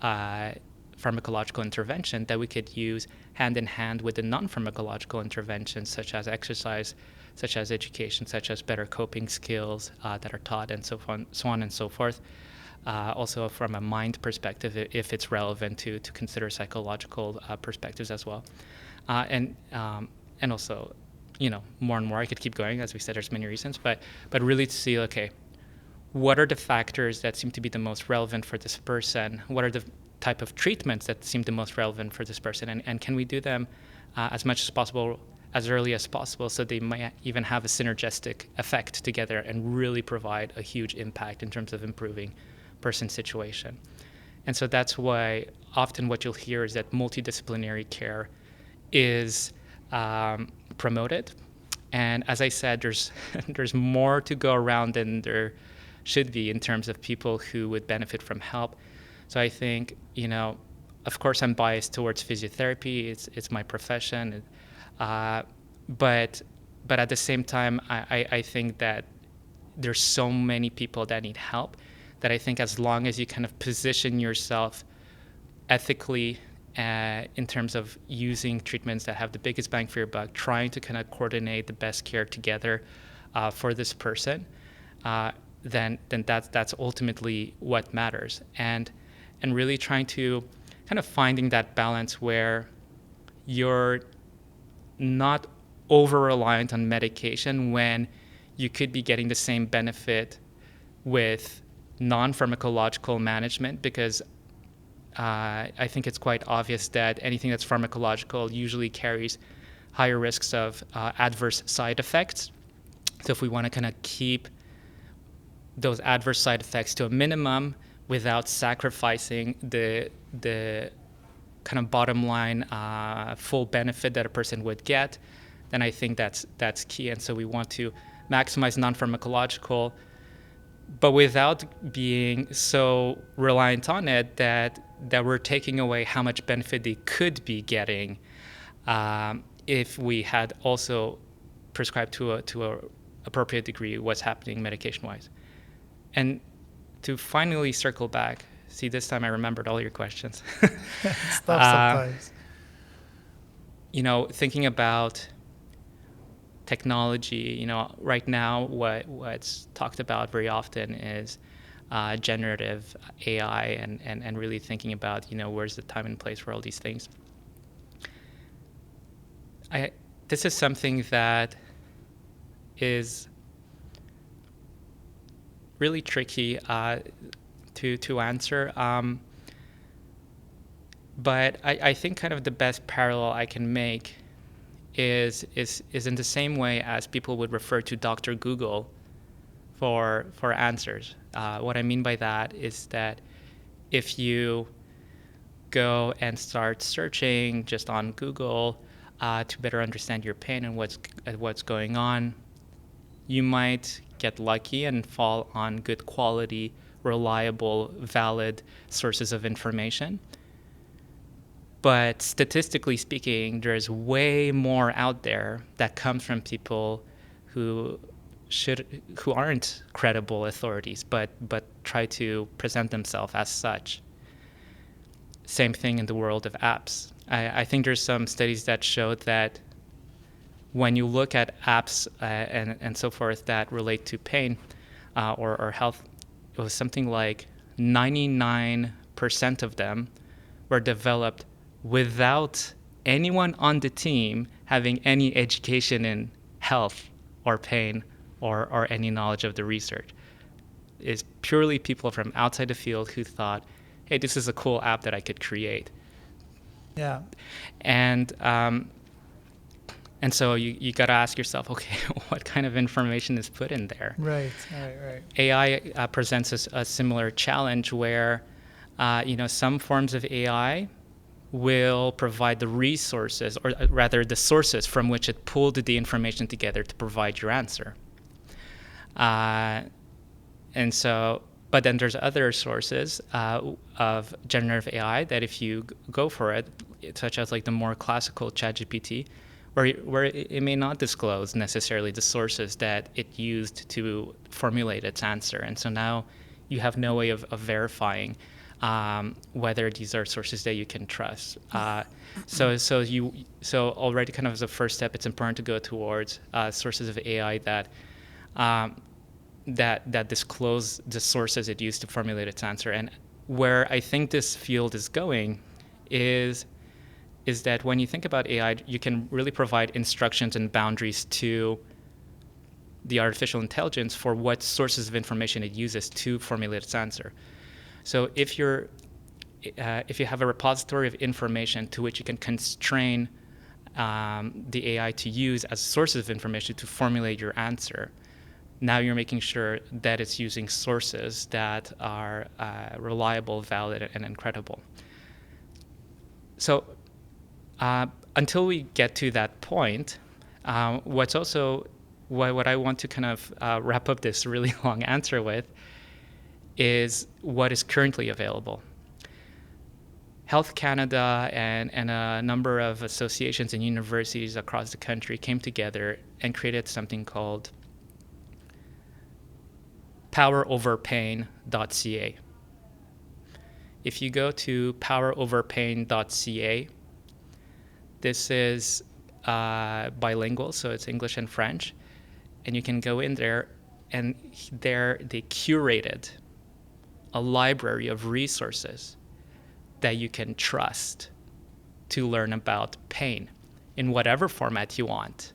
pharmacological intervention that we could use hand in hand with the non-pharmacological interventions, such as exercise, such as education, such as better coping skills that are taught, and so on and so forth. Also from a mind perspective, if it's relevant to consider psychological perspectives as well. And also, more and more, I could keep going, as we said, there's many reasons, but really to see, okay, what are the factors that seem to be the most relevant for this person? What are the type of treatments that seem the most relevant for this person? And can we do them as much as possible, as early as possible, so they might even have a synergistic effect together and really provide a huge impact in terms of improving person's situation. And so that's why often what you'll hear is that multidisciplinary care is promoted. And as I said, there's more to go around than there should be in terms of people who would benefit from help. So I think, of course I'm biased towards physiotherapy. It's my profession. But at the same time, I think that there's so many people that need help that I think as long as you kind of position yourself ethically in terms of using treatments that have the biggest bang for your buck, trying to kind of coordinate the best care together for this person, then that's ultimately what matters. And really trying to kind of finding that balance where you're not over-reliant on medication when you could be getting the same benefit with non-pharmacological management, because I think it's quite obvious that anything that's pharmacological usually carries higher risks of adverse side effects. So if we want to kind of keep those adverse side effects to a minimum without sacrificing the kind of bottom line full benefit that a person would get, then I think that's key. And so we want to maximize non-pharmacological, but without being so reliant on it that we're taking away how much benefit they could be getting if we had also prescribed to a appropriate degree what's happening medication-wise. And to finally circle back, see, this time I remembered all your questions. It's tough sometimes. Thinking about technology, right now what's talked about very often is generative AI and really thinking about, where's the time and place for all these things. This is something that is really tricky to answer. But I think kind of the best parallel I can make is in the same way as people would refer to Dr. Google for answers. What I mean by that is that if you go and start searching just on Google to better understand your pain and what's going on, you might get lucky and fall on good quality, reliable, valid sources of information. But statistically speaking, there's way more out there that comes from people who aren't credible authorities, but try to present themselves as such. Same thing in the world of apps. I think there's some studies that show that when you look at apps and so forth that relate to pain or health, it was something like 99% of them were developed without anyone on the team having any education in health or pain or any knowledge of the research. It's purely people from outside the field who thought, hey, this is a cool app that I could create. Yeah. And And so you got to ask yourself, okay, what kind of information is put in there? Right. AI presents us a similar challenge where, some forms of AI will provide the resources, or rather the sources from which it pulled the information together to provide your answer. But then there's other sources of generative AI that if you go for it, such as like the more classical ChatGPT, where it may not disclose necessarily the sources that it used to formulate its answer. And so now you have no way of verifying whether these are sources that you can trust. So already kind of as a first step, it's important to go towards sources of AI that disclose the sources it used to formulate its answer. And where I think this field is going is that when you think about AI, you can really provide instructions and boundaries to the artificial intelligence for what sources of information it uses to formulate its answer. So if you have a repository of information to which you can constrain the AI to use as sources of information to formulate your answer, now you're making sure that it's using sources that are reliable, valid, and credible. So until we get to that point, what I want to kind of wrap up this really long answer with is what is currently available. Health Canada and a number of associations and universities across the country came together and created something called poweroverpain.ca. If you go to poweroverpain.ca, this is bilingual, so it's English and French, and you can go in there, and there they curated a library of resources that you can trust to learn about pain in whatever format you want,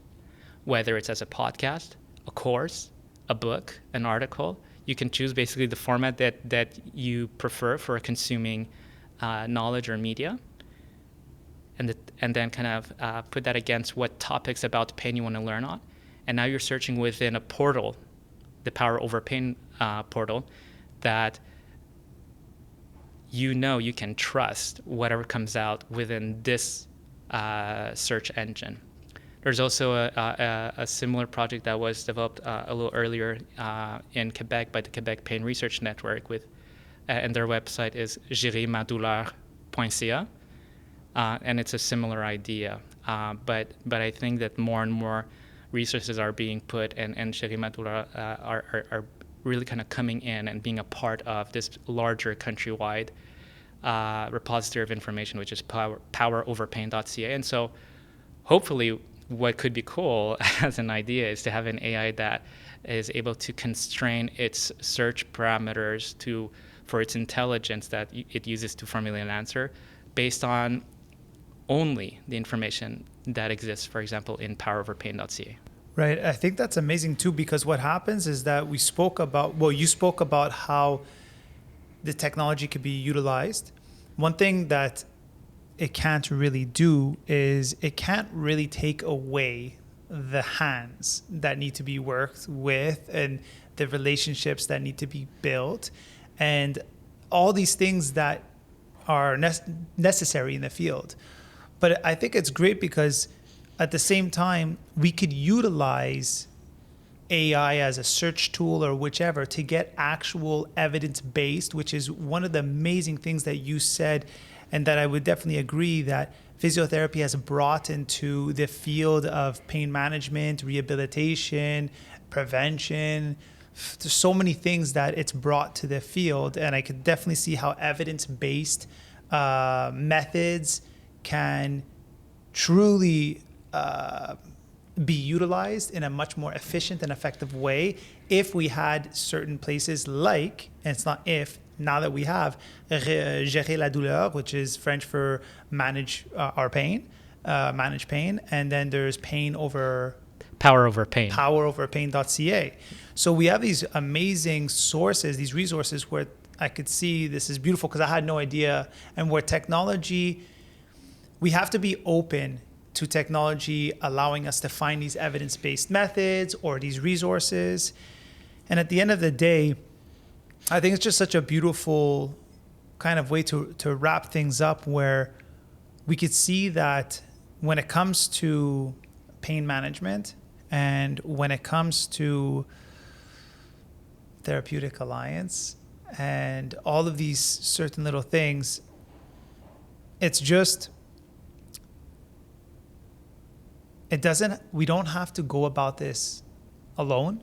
whether it's as a podcast, a course, a book, an article. You can choose basically the format that you prefer for consuming knowledge or media, and then kind of put that against what topics about pain you want to learn on. And now you're searching within a portal, the Power Over Pain portal, that you can trust whatever comes out within this search engine. There's also a similar project that was developed a little earlier in Quebec by the Quebec Pain Research Network and their website is gérersmadouleur.ca, and it's a similar idea. But I think that more and more resources are being put, and Gérer Ma Douleur are really kind of coming in and being a part of this larger countrywide repository of information, which is poweroverpain.ca. And so hopefully what could be cool as an idea is to have an AI that is able to constrain its search parameters for its intelligence that it uses to formulate an answer based on only the information that exists, for example, in poweroverpain.ca. Right. I think that's amazing too, because what happens is that you spoke about how the technology could be utilized. One thing that it can't really do is it can't really take away the hands that need to be worked with and the relationships that need to be built and all these things that are necessary in the field. But I think it's great because at the same time, we could utilize AI as a search tool or whichever to get actual evidence-based, which is one of the amazing things that you said, and that I would definitely agree that physiotherapy has brought into the field of pain management, rehabilitation, prevention. There's so many things that it's brought to the field, and I could definitely see how evidence-based methods can truly be utilized in a much more efficient and effective way if we had certain places like, and it's not if, now that we have gérer la douleur, which is French for manage our pain, manage pain, and then there's pain over Power Over Pain. Poweroverpain.ca. So we have these amazing sources, these resources where I could see this is beautiful because I had no idea, and where technology, we have to be open to technology allowing us to find these evidence-based methods or these resources. And at the end of the day, I think it's just such a beautiful kind of way to wrap things up, where we could see that when it comes to pain management and when it comes to therapeutic alliance and all of these certain little things, it's just, we don't have to go about this alone.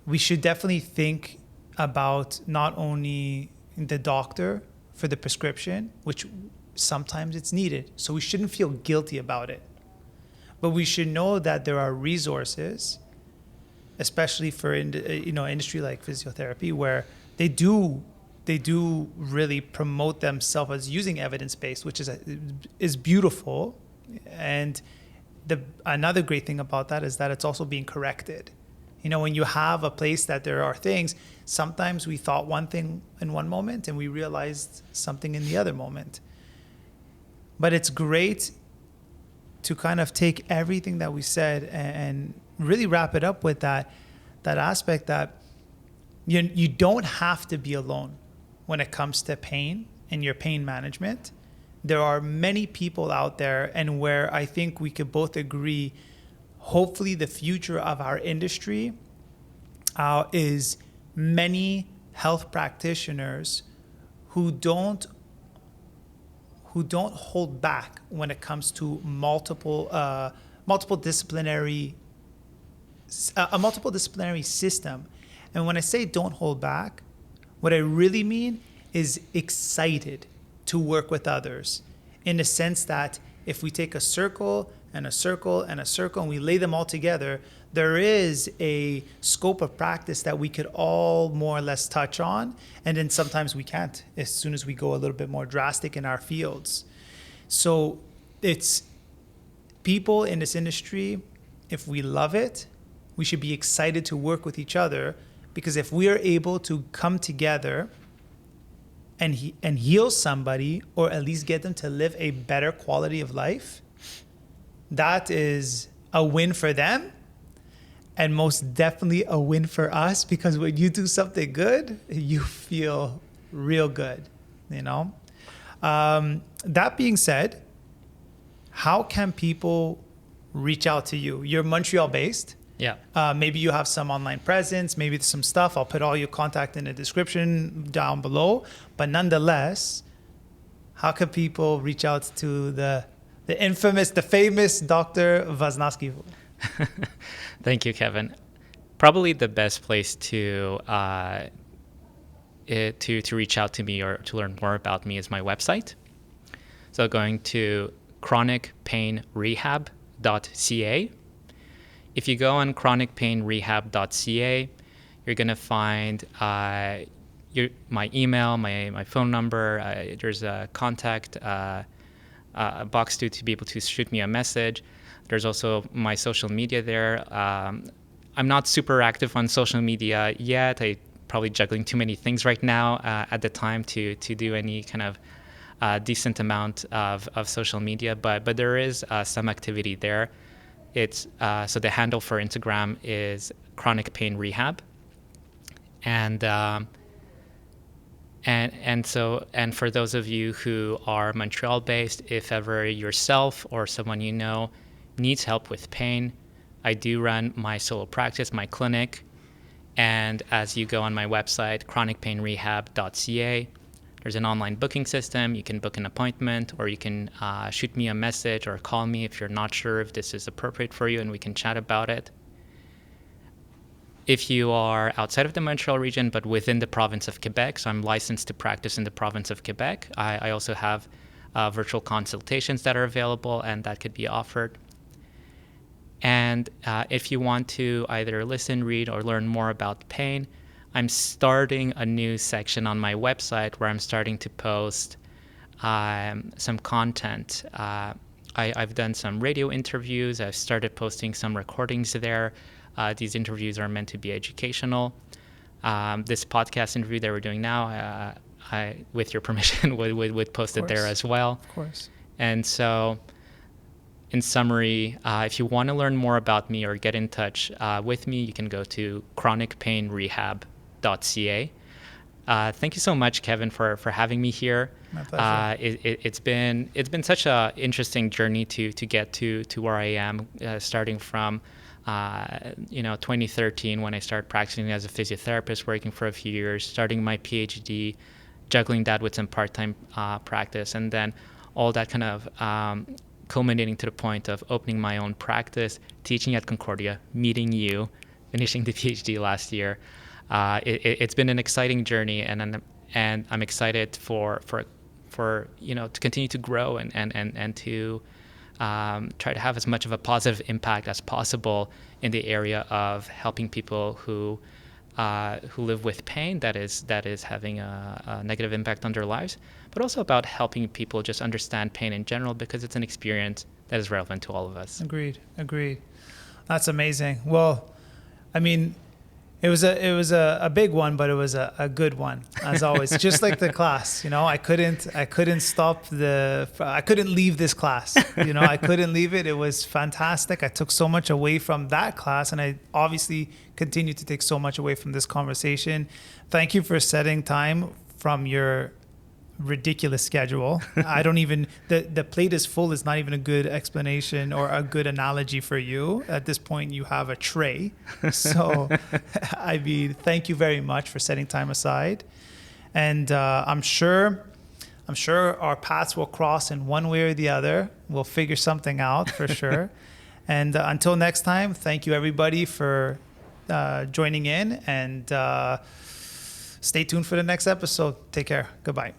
We should definitely think about not only the doctor for the prescription, which sometimes it's needed, so we shouldn't feel guilty about it. But we should know that there are resources, especially for industry like physiotherapy, where they do really promote themselves as using evidence-based, which is beautiful. And another great thing about that is that it's also being corrected. When you have a place that there are things, sometimes we thought one thing in one moment and we realized something in the other moment. But it's great to kind of take everything that we said and really wrap it up with that aspect that you don't have to be alone when it comes to pain and your pain management. There are many people out there, and where I think we could both agree, hopefully the future of our industry is many health practitioners who don't hold back when it comes to multiple disciplinary system. And when I say don't hold back, what I really mean is excited to work with others, in the sense that if we take a circle and a circle and a circle and we lay them all together, there is a scope of practice that we could all more or less touch on. And then sometimes we can't, as soon as we go a little bit more drastic in our fields. So it's people in this industry, if we love it, we should be excited to work with each other, because if we are able to come together and heal somebody, or at least get them to live a better quality of life, that is a win for them, and most definitely a win for us, because when you do something good, you feel real good, That being said, how can people reach out to you? You're Montreal based. Yeah. Maybe you have some online presence, maybe some stuff. I'll put all your contact in the description down below. But nonetheless, how can people reach out to the famous Dr. Waznowski-Vu? Thank you, Kevin. Probably the best place to reach out to me or to learn more about me is my website. So going to chronicpainrehab.ca. If you go on chronicpainrehab.ca, you're going to find my email, my phone number. There's a contact box to be able to shoot me a message. There's also my social media there. I'm not super active on social media yet. I'm probably juggling too many things right now at the time to do any kind of decent amount of social media, but there is some activity there. It's so the handle for Instagram is Chronic Pain Rehab, and for those of you who are Montreal based, if ever yourself or someone you know needs help with pain, I do run my solo practice, my clinic, and as you go on my website chronicpainrehab.ca, there's an online booking system. You can book an appointment, or you can shoot me a message or call me if you're not sure if this is appropriate for you, and we can chat about it. If you are outside of the Montreal region but within the province of Quebec, so I'm licensed to practice in the province of Quebec, I also have virtual consultations that are available and that could be offered. And if you want to either listen, read, or learn more about pain, I'm starting a new section on my website where I'm starting to post some content. I've done some radio interviews. I've started posting some recordings there. These interviews are meant to be educational. This podcast interview that we're doing now, I, with your permission, would post it there as well. Of course. And so in summary, if you want to learn more about me or get in touch with me, you can go to chronicpainrehab.ca. Thank you so much, Kevin, for having me here. My pleasure. It's been such an interesting journey to get to where I am, starting from 2013 when I started practicing as a physiotherapist, working for a few years, starting my PhD, juggling that with some part-time practice, and then all that kind of culminating to the point of opening my own practice, teaching at Concordia, meeting you, finishing the PhD last year. It's been an exciting journey, and I'm excited for to continue to grow and to try to have as much of a positive impact as possible in the area of helping people who live with pain that is having a negative impact on their lives, but also about helping people just understand pain in general, because it's an experience that is relevant to all of us. Agreed. That's amazing. Well, I mean, it was a big one, but it was a good one, as always. Just like the class, I couldn't leave this class. I couldn't leave it. It was fantastic. I took so much away from that class, and I obviously continue to take so much away from this conversation. Thank you for setting time from your ridiculous schedule. I don't even, the plate is full is not even a good explanation or a good analogy for you. At this point, you have a tray. So, I mean, thank you very much for setting time aside. And I'm sure our paths will cross in one way or the other. We'll figure something out for sure. And until next time, thank you everybody for joining in, and stay tuned for the next episode. Take care. Goodbye.